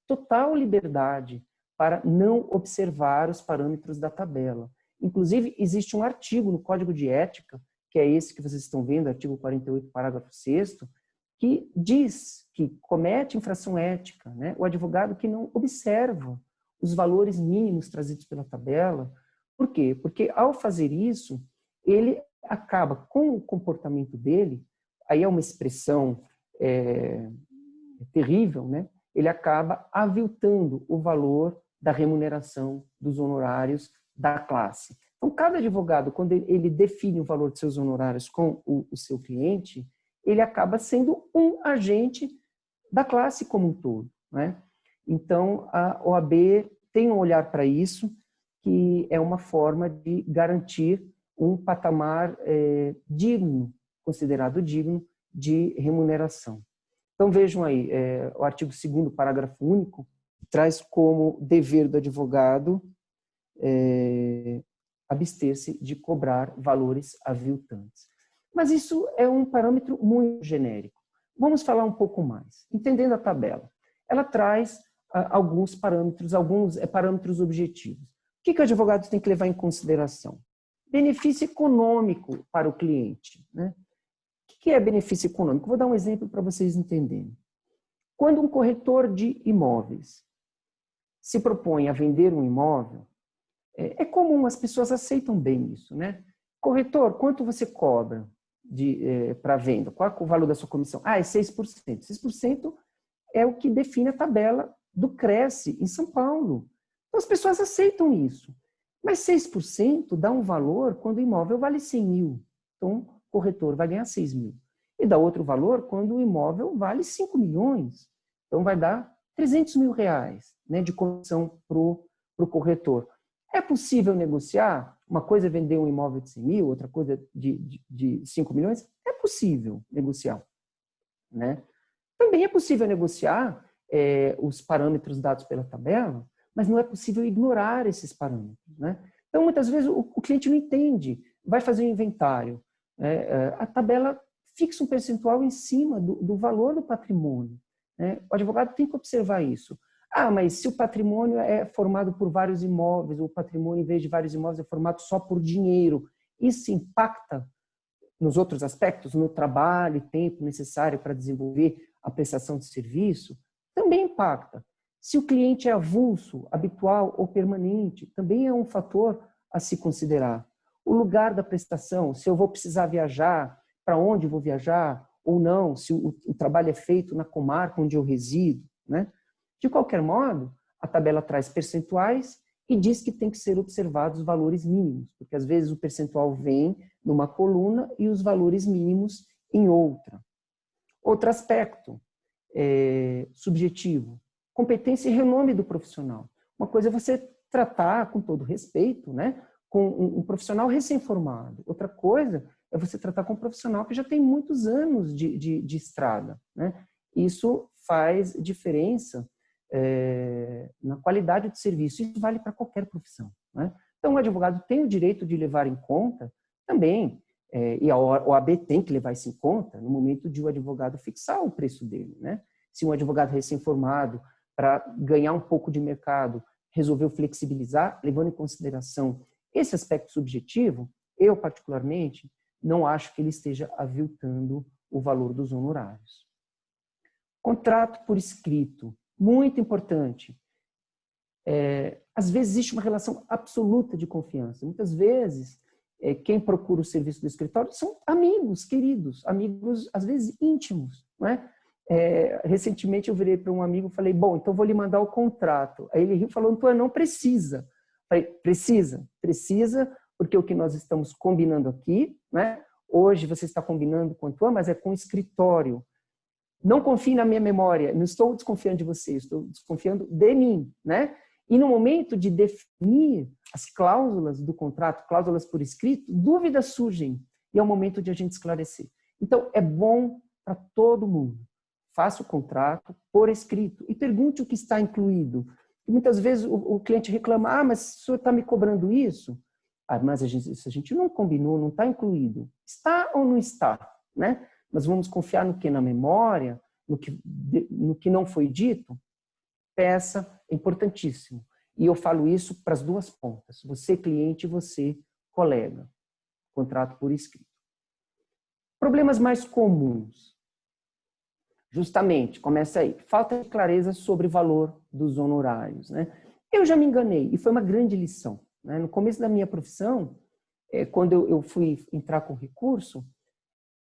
total liberdade para não observar os parâmetros da tabela. Inclusive, existe um artigo no Código de Ética, que é esse que vocês estão vendo, artigo 48, parágrafo 6º, que diz que comete infração ética, né? O advogado que não observa os valores mínimos trazidos pela tabela. Por quê? Porque ao fazer isso, ele acaba com o comportamento dele, aí é uma expressão terrível, né? Ele acaba aviltando o valor da remuneração dos honorários da classe. Então, cada advogado, quando ele define o valor de seus honorários com o seu cliente, ele acaba sendo um agente da classe como um todo, né? Então, a OAB tem um olhar para isso, que é uma forma de garantir um patamar digno, considerado digno, de remuneração. Então, vejam aí, o artigo 2º, parágrafo único, traz como dever do advogado abster-se de cobrar valores aviltantes. Mas isso é um parâmetro muito genérico. Vamos falar um pouco mais. Entendendo a tabela, ela traz alguns parâmetros objetivos. O que o advogado tem que levar em consideração? Benefício econômico para o cliente, né? O que é benefício econômico? Vou dar um exemplo para vocês entenderem. Quando um corretor de imóveis se propõe a vender um imóvel, é comum, as pessoas aceitam bem isso, né? Corretor, quanto você cobra para venda? Qual é o valor da sua comissão? É 6%. 6% é o que define a tabela do Cresce em São Paulo. Então as pessoas aceitam isso. Mas 6% dá um valor quando o imóvel vale 100 mil. Então o corretor vai ganhar 6 mil. E dá outro valor quando o imóvel vale 5 milhões. Então vai dar 300 mil reais, né, de comissão para o corretor. É possível negociar? Uma coisa é vender um imóvel de 100 mil, outra coisa de 5 milhões? É possível negociar, né? Também é possível negociar os parâmetros dados pela tabela, mas não é possível ignorar esses parâmetros, né? Então, muitas vezes, o cliente não entende, vai fazer um inventário, a tabela fixa um percentual em cima do valor do patrimônio, né? O advogado tem que observar isso. Mas se o patrimônio é formado por vários imóveis, o patrimônio, em vez de vários imóveis, é formado só por dinheiro, isso impacta nos outros aspectos, no trabalho e tempo necessário para desenvolver a prestação de serviço? Também impacta. Se o cliente é avulso, habitual ou permanente, também é um fator a se considerar. O lugar da prestação, se eu vou precisar viajar, para onde vou viajar ou não, se o trabalho é feito na comarca onde eu resido, né? De qualquer modo, a tabela traz percentuais e diz que tem que ser observados os valores mínimos, porque às vezes o percentual vem numa coluna e os valores mínimos em outra. Outro aspecto subjetivo, competência e renome do profissional. Uma coisa é você tratar com todo respeito, né, com um profissional recém-formado. Outra coisa é você tratar com um profissional que já tem muitos anos de estrada, né? Isso faz diferença na qualidade do serviço. Isso vale para qualquer profissão, né? Então, o advogado tem o direito de levar em conta também, e a OAB tem que levar isso em conta no momento de o advogado fixar o preço dele, né? Se um advogado recém-formado, para ganhar um pouco de mercado, resolveu flexibilizar, levando em consideração esse aspecto subjetivo, eu, particularmente, não acho que ele esteja aviltando o valor dos honorários. Contrato por escrito, muito importante. Às vezes existe uma relação absoluta de confiança. Muitas vezes quem procura o serviço do escritório são amigos, queridos, amigos, às vezes, íntimos, não é? Recentemente eu virei para um amigo e falei, bom, então vou lhe mandar o contrato. Aí ele riu e falou, Antônio, não precisa. Falei, precisa, porque o que nós estamos combinando aqui, né? Hoje você está combinando com o Antônio, mas é com o escritório. Não confie na minha memória, não estou desconfiando de você, estou desconfiando de mim, né? E no momento de definir as cláusulas do contrato, cláusulas por escrito, dúvidas surgem e é o momento de a gente esclarecer. Então, é bom para todo mundo. Faça o contrato por escrito e pergunte o que está incluído. E muitas vezes o cliente reclama, mas o senhor está me cobrando isso? Mas a gente não combinou, não está incluído. Está ou não está? Né? Nós vamos confiar no que? Na memória, no que não foi dito? Peça, é importantíssimo. E eu falo isso para as duas pontas, você cliente e você colega. Contrato por escrito. Problemas mais comuns. Justamente, começa aí. Falta de clareza sobre o valor dos honorários. Né? Eu já me enganei, e foi uma grande lição. Né? No começo da minha profissão, quando eu fui entrar com recurso,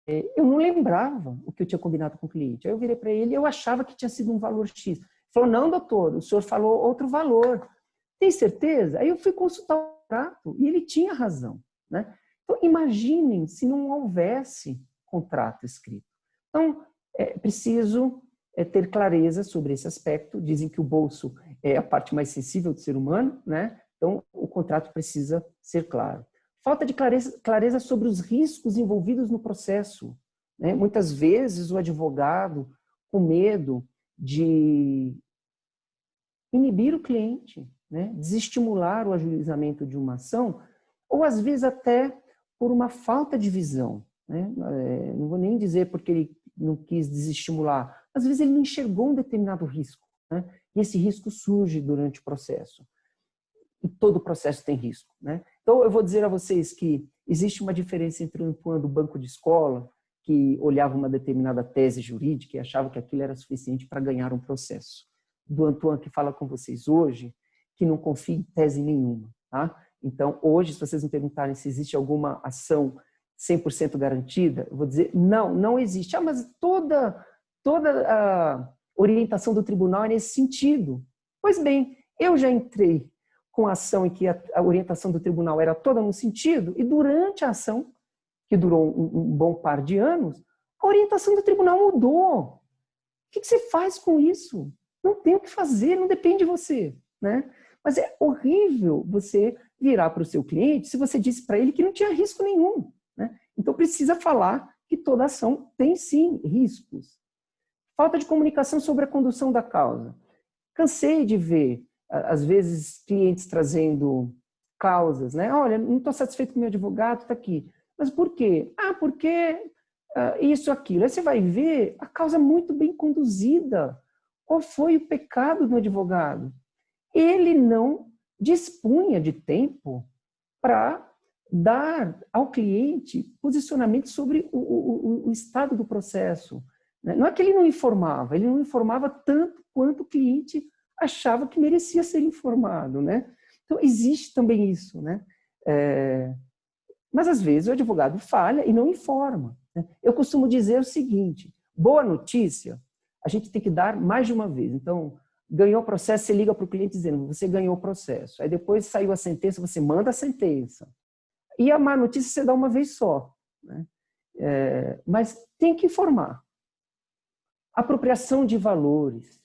eu não lembrava o que eu tinha combinado com o cliente. Aí eu virei para ele e eu achava que tinha sido um valor X. Ele falou, não, doutor, o senhor falou outro valor. Tem certeza? Aí eu fui consultar o contrato e ele tinha razão. Né? Então, imaginem se não houvesse contrato escrito. Então, é preciso ter clareza sobre esse aspecto. Dizem que o bolso é a parte mais sensível do ser humano, né? Então, o contrato precisa ser claro. Falta de clareza sobre os riscos envolvidos no processo. Né? Muitas vezes o advogado, com medo de inibir o cliente, né? Desestimular o ajuizamento de uma ação, ou às vezes até por uma falta de visão. Né? Não vou nem dizer porque ele não quis desestimular, às vezes ele não enxergou um determinado risco. Né? E esse risco surge durante o processo. E todo processo tem risco. Né? Então, eu vou dizer a vocês que existe uma diferença entre o Antoine do banco de escola, que olhava uma determinada tese jurídica e achava que aquilo era suficiente para ganhar um processo, do Antoine que fala com vocês hoje, que não confia em tese nenhuma. Tá? Então, hoje, se vocês me perguntarem se existe alguma ação 100% garantida, eu vou dizer, não existe. Mas toda a orientação do tribunal é nesse sentido. Pois bem, eu já entrei com a ação em que a orientação do tribunal era toda no sentido, e durante a ação, que durou um bom par de anos, a orientação do tribunal mudou. O que você faz com isso? Não tem o que fazer, não depende de você. Né? Mas é horrível você virar para o seu cliente se você disse para ele que não tinha risco nenhum. Né? Então precisa falar que toda ação tem sim riscos. Falta de comunicação sobre a condução da causa. Cansei de ver, às vezes, clientes trazendo causas, né? Olha, não estou satisfeito com o meu advogado, está aqui. Mas por quê? Porque isso, aquilo. Aí você vai ver a causa muito bem conduzida. Qual foi o pecado do advogado? Ele não dispunha de tempo para dar ao cliente posicionamento sobre o estado do processo. Não é que ele não informava tanto quanto o cliente achava que merecia ser informado. Né? Então, existe também isso. Né? Mas, às vezes, o advogado falha e não informa. Né? Eu costumo dizer o seguinte, boa notícia, a gente tem que dar mais de uma vez. Então, ganhou o processo, você liga para o cliente dizendo, você ganhou o processo. Aí depois saiu a sentença, você manda a sentença. E a má notícia você dá uma vez só. Né? Mas tem que informar. Apropriação de valores.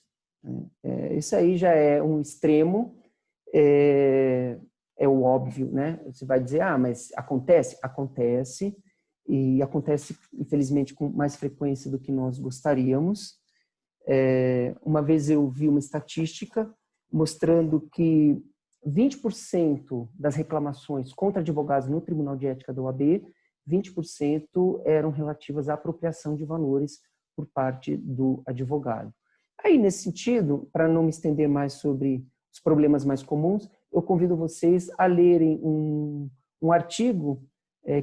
Isso aí já é um extremo, é o óbvio. Né? Você vai dizer, mas acontece? Acontece, e acontece, infelizmente, com mais frequência do que nós gostaríamos. Uma vez eu vi uma estatística mostrando que 20% das reclamações contra advogados no Tribunal de Ética da OAB, 20% eram relativas à apropriação de valores por parte do advogado. Aí, nesse sentido, para não me estender mais sobre os problemas mais comuns, eu convido vocês a lerem um artigo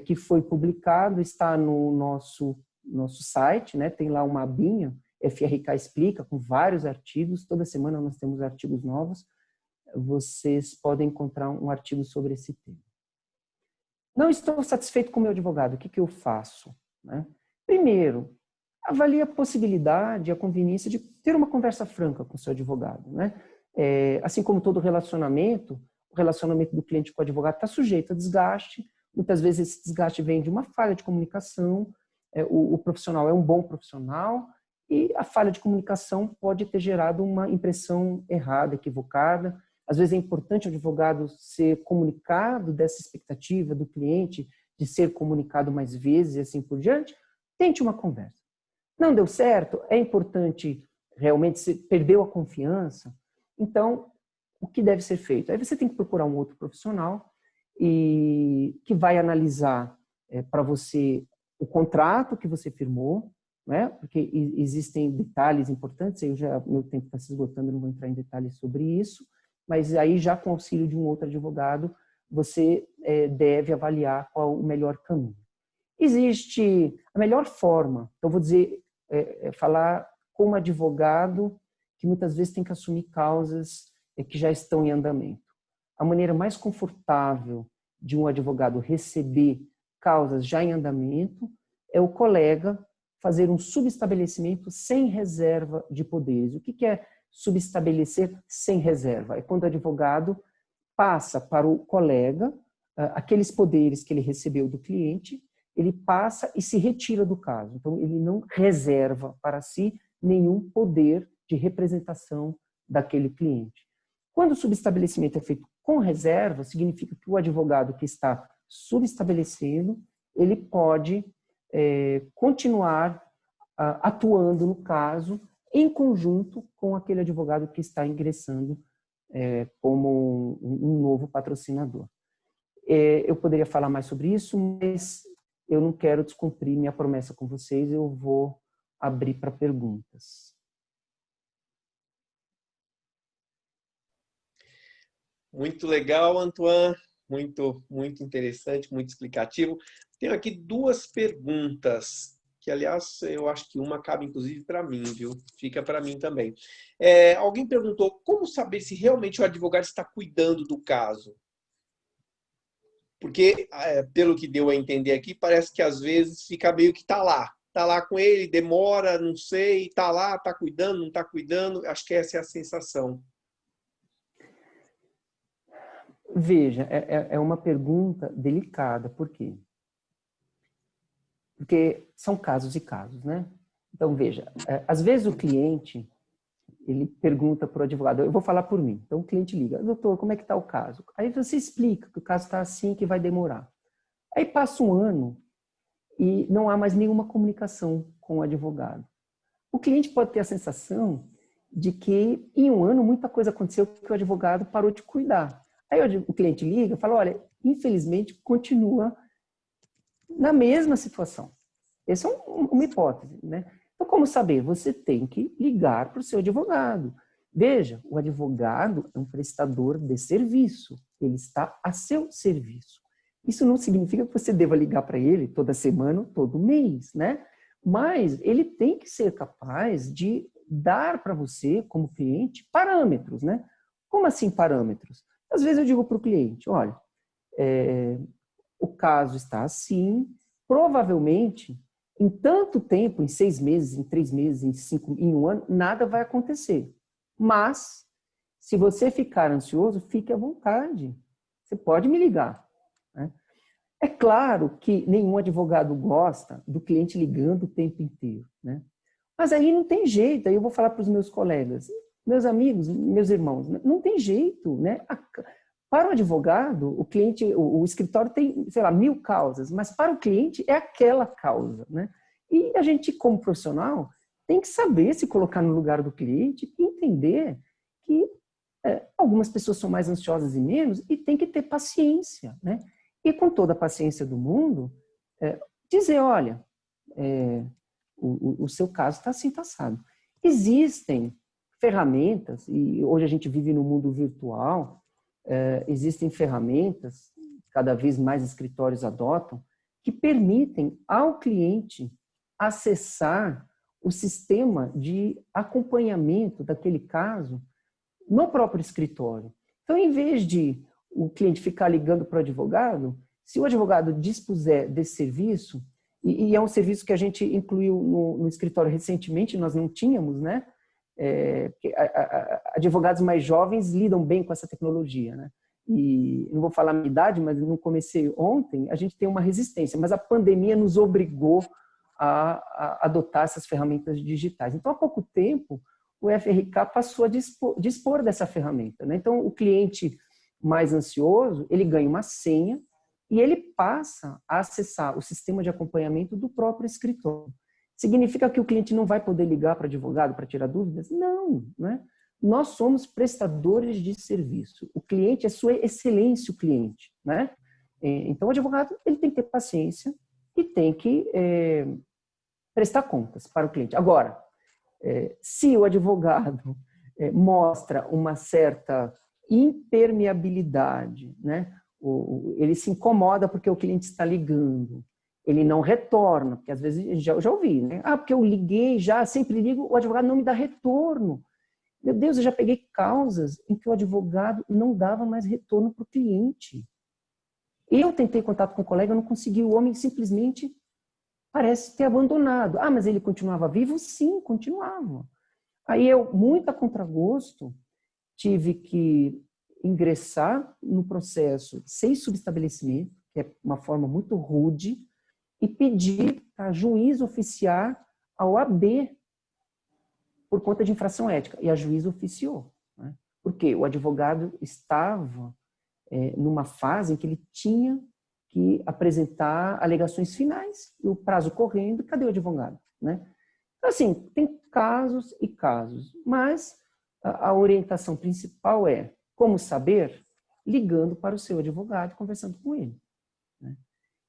que foi publicado, está no nosso site, né? Tem lá uma abinha, FRK Explica, com vários artigos, toda semana nós temos artigos novos, vocês podem encontrar um artigo sobre esse tema. Não estou satisfeito com o meu advogado, o que eu faço? Né? Primeiro, avalie a possibilidade, a conveniência de ter uma conversa franca com o seu advogado. Né? Assim como todo relacionamento, o relacionamento do cliente com o advogado está sujeito a desgaste. Muitas vezes esse desgaste vem de uma falha de comunicação, o profissional é um bom profissional e a falha de comunicação pode ter gerado uma impressão errada, equivocada. Às vezes é importante o advogado ser comunicado dessa expectativa do cliente, de ser comunicado mais vezes e assim por diante. Tente uma conversa. Não deu certo? É importante realmente, você perdeu a confiança? Então, o que deve ser feito? Aí você tem que procurar um outro profissional que vai analisar para você o contrato que você firmou, né? Porque existem detalhes importantes, meu tempo está se esgotando, eu não vou entrar em detalhes sobre isso, mas aí já com o auxílio de um outro advogado, você deve avaliar qual o melhor caminho. Existe a melhor forma, então vou dizer, falar como advogado que muitas vezes tem que assumir causas que já estão em andamento. A maneira mais confortável de um advogado receber causas já em andamento é o colega fazer um subestabelecimento sem reserva de poderes. O que é subestabelecer sem reserva? É quando o advogado passa para o colega aqueles poderes que ele recebeu do cliente, ele passa e se retira do caso. Então, ele não reserva para si nenhum poder de representação daquele cliente. Quando o subestabelecimento é feito com reserva, significa que o advogado que está subestabelecendo, ele pode continuar atuando no caso em conjunto com aquele advogado que está ingressando como um novo patrocinador. Eu poderia falar mais sobre isso, mas eu não quero descumprir minha promessa com vocês, eu vou abrir para perguntas. Muito legal, Antoine. Muito, muito interessante, muito explicativo. Tenho aqui duas perguntas, que, aliás, eu acho que uma cabe, inclusive, para mim, viu? Fica para mim também. Alguém perguntou como saber se realmente o advogado está cuidando do caso? Porque, pelo que deu a entender aqui, parece que às vezes fica meio que está lá com ele, demora, não sei, está lá, está cuidando, não está cuidando. Acho que essa é a sensação. Veja, é uma pergunta delicada. Por quê? Porque são casos e casos, né? Então, veja, às vezes o cliente, ele pergunta para o advogado, eu vou falar por mim. Então, o cliente liga, doutor, como é que está o caso? Aí você explica que o caso está assim, que vai demorar. Aí passa um ano e não há mais nenhuma comunicação com o advogado. O cliente pode ter a sensação de que em um ano muita coisa aconteceu que o advogado parou de cuidar. Aí o cliente liga e fala, olha, infelizmente continua na mesma situação. Essa é uma hipótese, né? Então, como saber? Você tem que ligar para o seu advogado. Veja, o advogado é um prestador de serviço. Ele está a seu serviço. Isso não significa que você deva ligar para ele toda semana, todo mês, né? Mas ele tem que ser capaz de dar para você, como cliente, parâmetros, né? Como assim parâmetros? Às vezes eu digo para o cliente, olha, o caso está assim, provavelmente, em tanto tempo, em 6 meses, em 3 meses, em 5, em um ano, nada vai acontecer. Mas, se você ficar ansioso, fique à vontade. Você pode me ligar. Né? É claro que nenhum advogado gosta do cliente ligando o tempo inteiro. Né? Mas aí não tem jeito, aí eu vou falar para os meus colegas, meus amigos, meus irmãos, não tem jeito, né? Para o advogado, o cliente, o escritório tem, sei lá, 1000 causas, mas para o cliente é aquela causa, né? E a gente, como profissional, tem que saber se colocar no lugar do cliente e entender que algumas pessoas são mais ansiosas e menos e tem que ter paciência, né? E com toda a paciência do mundo, dizer, olha, o seu caso está assim, está assado. Existem ferramentas, e hoje a gente vive no mundo virtual, existem ferramentas, cada vez mais escritórios adotam, que permitem ao cliente acessar o sistema de acompanhamento daquele caso no próprio escritório. Então, em vez de o cliente ficar ligando para o advogado, Se o advogado dispuser desse serviço, e é um serviço que a gente incluiu no escritório recentemente, nós não tínhamos, né? Advogados mais jovens lidam bem com essa tecnologia, né? E não vou falar a minha idade, mas não comecei ontem, a gente tem uma resistência, mas a pandemia nos obrigou a adotar essas ferramentas digitais. Então, há pouco tempo, o FRK passou a dispor dessa ferramenta, né? Então, o cliente mais ansioso, ele ganha uma senha e ele passa a acessar o sistema de acompanhamento do próprio escritório. Significa que o cliente não vai poder ligar para o advogado para tirar dúvidas? Não, né? Nós somos prestadores de serviço. O cliente é sua excelência, o cliente, né? Então, o advogado ele tem que ter paciência e tem que prestar contas para o cliente. Agora, se o advogado mostra uma certa impermeabilidade, né? Ele se incomoda porque o cliente está ligando, ele não retorna, porque às vezes já ouvi, né? Ah, porque eu liguei já, sempre ligo, o advogado não me dá retorno. Meu Deus, eu já peguei causas em que o advogado não dava mais retorno para o cliente. Eu tentei contato com o colega, eu não consegui, o homem simplesmente parece ter abandonado. Ah, mas ele continuava vivo? Sim, continuava. Aí eu, muito a contragosto, tive que ingressar no processo sem subestabelecimento, que é uma forma muito rude, e pedir para juiz oficiar a OAB por conta de infração ética. E a juíza oficiou, né? Porque o advogado estava numa fase em que ele tinha que apresentar alegações finais, e o prazo correndo, cadê o advogado, né? Então, assim, tem casos e casos, mas a orientação principal é como saber, ligando para o seu advogado, conversando com ele, né?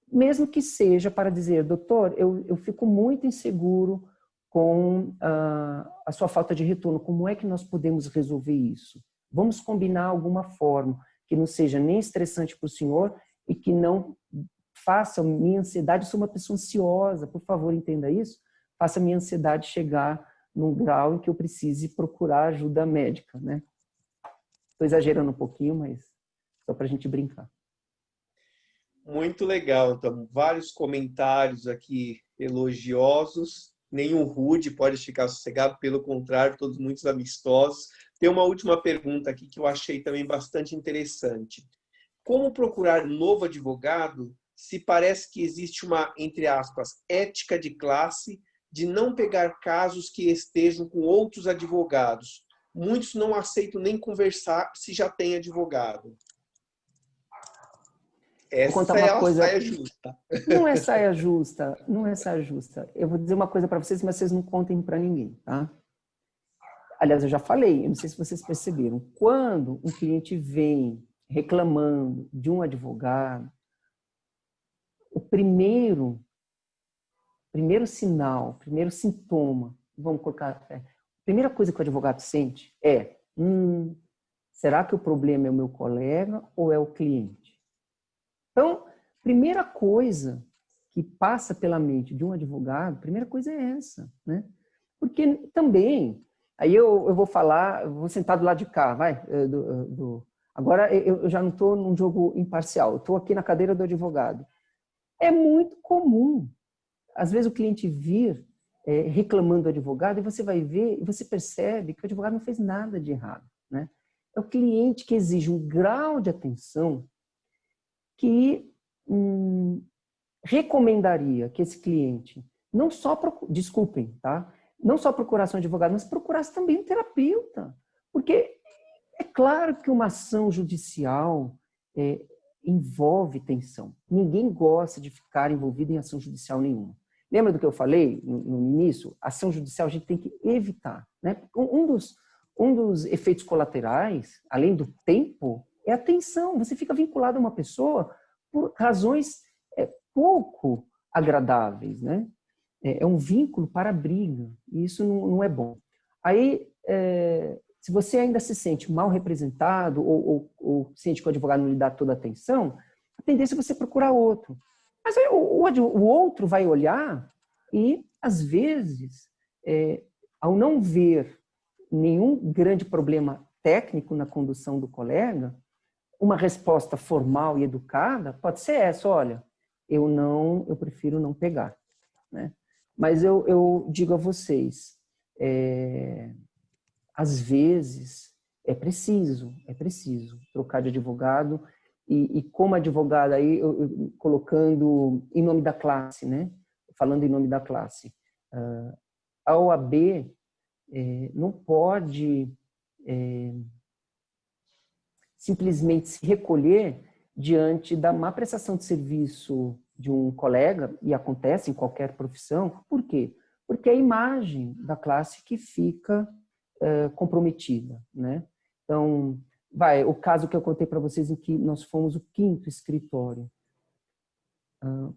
Mesmo que seja para dizer, doutor, eu fico muito inseguro com a sua falta de retorno, como é que nós podemos resolver isso? Vamos combinar alguma forma que não seja nem estressante para o senhor e que não faça minha ansiedade, eu sou uma pessoa ansiosa, por favor, entenda isso, faça minha ansiedade chegar num grau em que eu precise procurar ajuda médica, né? Estou exagerando um pouquinho, mas só para a gente brincar. Muito legal, então, vários comentários aqui elogiosos, nenhum rude, pode ficar sossegado, pelo contrário, todos muito amistosos. Tem uma última pergunta aqui que eu achei também bastante interessante. Como procurar novo advogado se parece que existe uma, entre aspas, ética de classe de não pegar casos que estejam com outros advogados? Muitos não aceitam nem conversar se já tem advogado. Vou contar Essa é uma a coisa. saia justa. Não é saia justa, não é saia justa. Eu vou dizer uma coisa para vocês, mas vocês não contem para ninguém, tá? Aliás, eu já falei, eu não sei se vocês perceberam. Quando um cliente vem reclamando de um advogado, o primeiro sinal, o primeiro sintoma, vamos colocar, a primeira coisa que o advogado sente é, será que o problema é o meu colega ou é o cliente? Então, primeira coisa que passa pela mente de um advogado, primeira coisa é essa, né? Porque também, aí eu vou falar, eu vou sentar do lado de cá, vai, agora eu já não estou num jogo imparcial, eu estou aqui na cadeira do advogado. É muito comum, às vezes o cliente vir reclamando do advogado e você vai ver, e você percebe que o advogado não fez nada de errado, né? É o cliente que exige um grau de atenção que recomendaria que esse cliente não só, desculpem, tá? Não só procurasse um advogado, mas procurasse também um terapeuta. Porque é claro que uma ação judicial envolve tensão. Ninguém gosta de ficar envolvido em ação judicial nenhuma. Lembra do que eu falei no início? Ação judicial a gente tem que evitar, né? Um dos efeitos colaterais, além do tempo, é a tensão. Você fica vinculado a uma pessoa por razões pouco agradáveis, né? É um vínculo para a briga, e isso não é bom. Aí, se você ainda se sente mal representado ou sente que o advogado não lhe dá toda a atenção, a tendência é você procurar outro. Mas aí, o outro vai olhar e, às vezes, ao não ver nenhum grande problema técnico na condução do colega, uma resposta formal e educada pode ser essa: olha, eu prefiro não pegar, né? Mas eu digo a vocês, às vezes é preciso trocar de advogado, e como advogado aí, eu colocando em nome da classe, né? Falando em nome da classe, a OAB não pode simplesmente se recolher diante da má prestação de serviço de um colega, e acontece em qualquer profissão. Por quê? Porque é a imagem da classe que fica comprometida, né? Então, o caso que eu contei para vocês, em que nós fomos o 5º escritório. O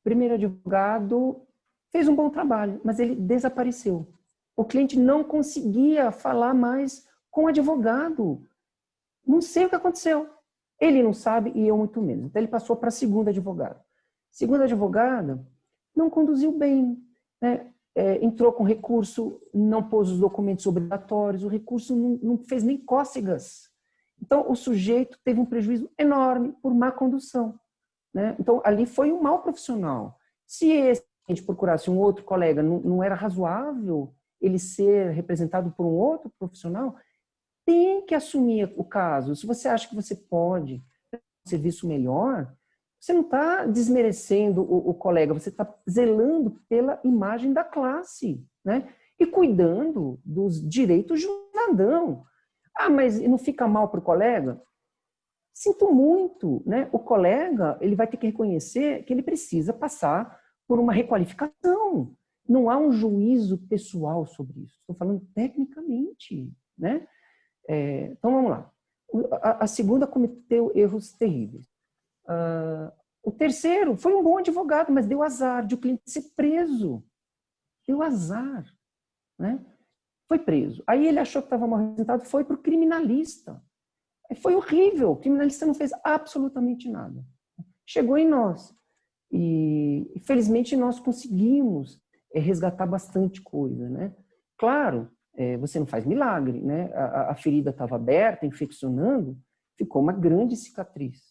primeiro advogado fez um bom trabalho, mas ele desapareceu. O cliente não conseguia falar mais com o advogado. Não sei o que aconteceu. Ele não sabe e eu muito menos. Então ele passou para a segunda advogada. Segunda advogada não conduziu bem, né? Entrou com recurso, não pôs os documentos obrigatórios, o recurso não fez nem cócegas. Então o sujeito teve um prejuízo enorme por má condução, né? Então ali foi um mau profissional. Se a gente procurasse um outro colega, não era razoável ele ser representado por um outro profissional, tem que assumir o caso. Se você acha que você pode ter um serviço melhor, você não está desmerecendo o colega, você está zelando pela imagem da classe, né? E cuidando dos direitos do cidadão. Mas não fica mal para o colega? Sinto muito, né? O colega, ele vai ter que reconhecer que ele precisa passar por uma requalificação. Não há um juízo pessoal sobre isso. Estou falando tecnicamente, né? Então, vamos lá. A segunda cometeu erros terríveis. O terceiro foi um bom advogado, mas deu azar de o cliente ser preso. Deu azar, né? Foi preso. Aí ele achou que estava mal representado, foi para o criminalista. Foi horrível. O criminalista não fez absolutamente nada. Chegou em nós. E, felizmente, nós conseguimos resgatar bastante coisa, né? Claro, você não faz milagre, né? A ferida estava aberta, infeccionando, ficou uma grande cicatriz.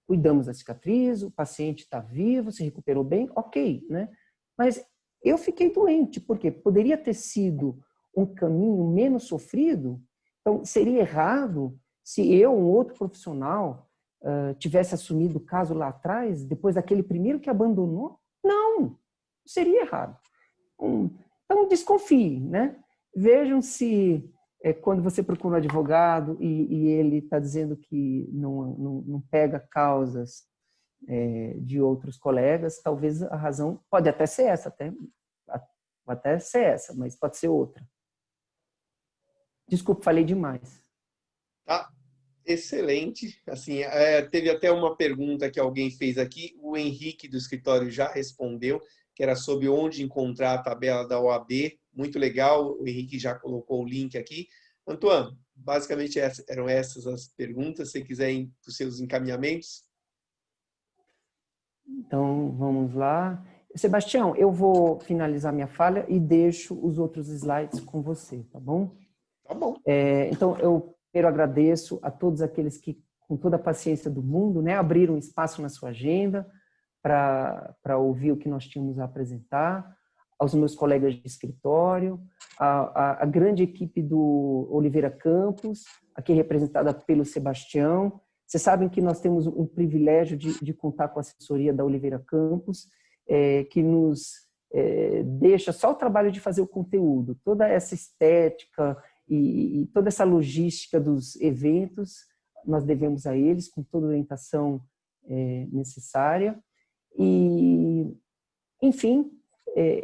Cuidamos da cicatriz, o paciente está vivo, se recuperou bem, ok, né? Mas eu fiquei doente, porque poderia ter sido um caminho menos sofrido. Então, seria errado se eu, um outro profissional, tivesse assumido o caso lá atrás, depois daquele primeiro que abandonou? Não, seria errado. Então, desconfie, né? Vejam se, quando você procura um advogado e ele está dizendo que não pega causas de outros colegas, talvez a razão pode até ser essa, mas pode ser outra. Desculpe, falei demais. Tá, excelente. Assim, teve até uma pergunta que alguém fez aqui, o Henrique do escritório já respondeu, que era sobre onde encontrar a tabela da OAB. Muito legal, o Henrique já colocou o link aqui. Antoine, basicamente eram essas as perguntas. Se quiser ir para os seus encaminhamentos. Então, vamos lá. Sebastião, eu vou finalizar minha fala e deixo os outros slides com você, tá bom? Tá bom. Então, eu primeiro agradeço a todos aqueles que, com toda a paciência do mundo, né, abriram espaço na sua agenda para ouvir o que nós tínhamos a apresentar, aos meus colegas de escritório, a grande equipe do Oliveira Campos, aqui representada pelo Sebastião. Vocês sabem que nós temos um privilégio de contar com a assessoria da Oliveira Campos, que nos deixa só o trabalho de fazer o conteúdo, toda essa estética e toda essa logística dos eventos, nós devemos a eles, com toda a orientação necessária. E, enfim,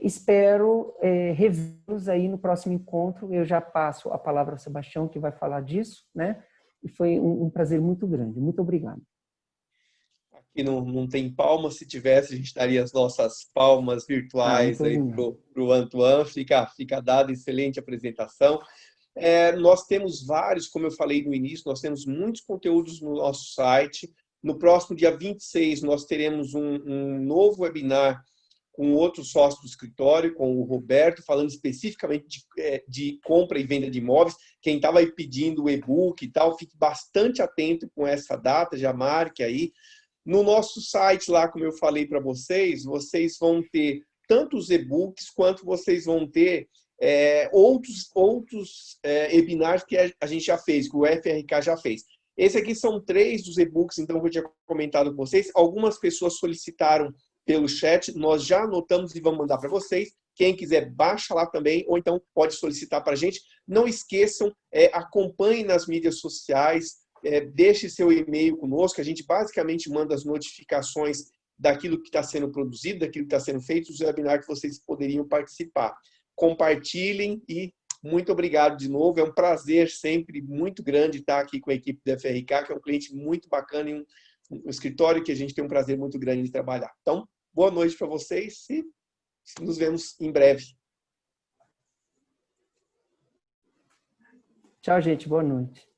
espero revê-los aí no próximo encontro. Eu já passo a palavra ao Sebastião, que vai falar disso, né? E foi um prazer muito grande. Muito obrigado. Aqui não tem palmas, se tivesse, a gente daria as nossas palmas virtuais aí para o Antoine. Fica dada, excelente apresentação. Nós temos vários, como eu falei no início, nós temos muitos conteúdos no nosso site. No próximo dia 26, nós teremos um novo webinar com outro sócio do escritório, com o Roberto, falando especificamente de compra e venda de imóveis. Quem estava aí pedindo o e-book e tal, fique bastante atento com essa data, já marque aí. No nosso site lá, como eu falei para vocês, vocês vão ter tanto os e-books quanto vocês vão ter outros webinars que a gente já fez, que o FRK já fez. Esse aqui são 3 dos e-books, então, que eu tinha comentado com vocês. Algumas pessoas solicitaram pelo chat, nós já anotamos e vamos mandar para vocês. Quem quiser, baixa lá também, ou então pode solicitar para a gente. Não esqueçam, acompanhem nas mídias sociais, deixe seu e-mail conosco, a gente basicamente manda as notificações daquilo que está sendo produzido, daquilo que está sendo feito, os webinars que vocês poderiam participar. Compartilhem e muito obrigado de novo. É um prazer sempre muito grande estar aqui com a equipe da FRK, que é um cliente muito bacana e um escritório que a gente tem um prazer muito grande de trabalhar. Então, boa noite para vocês e nos vemos em breve. Tchau, gente. Boa noite.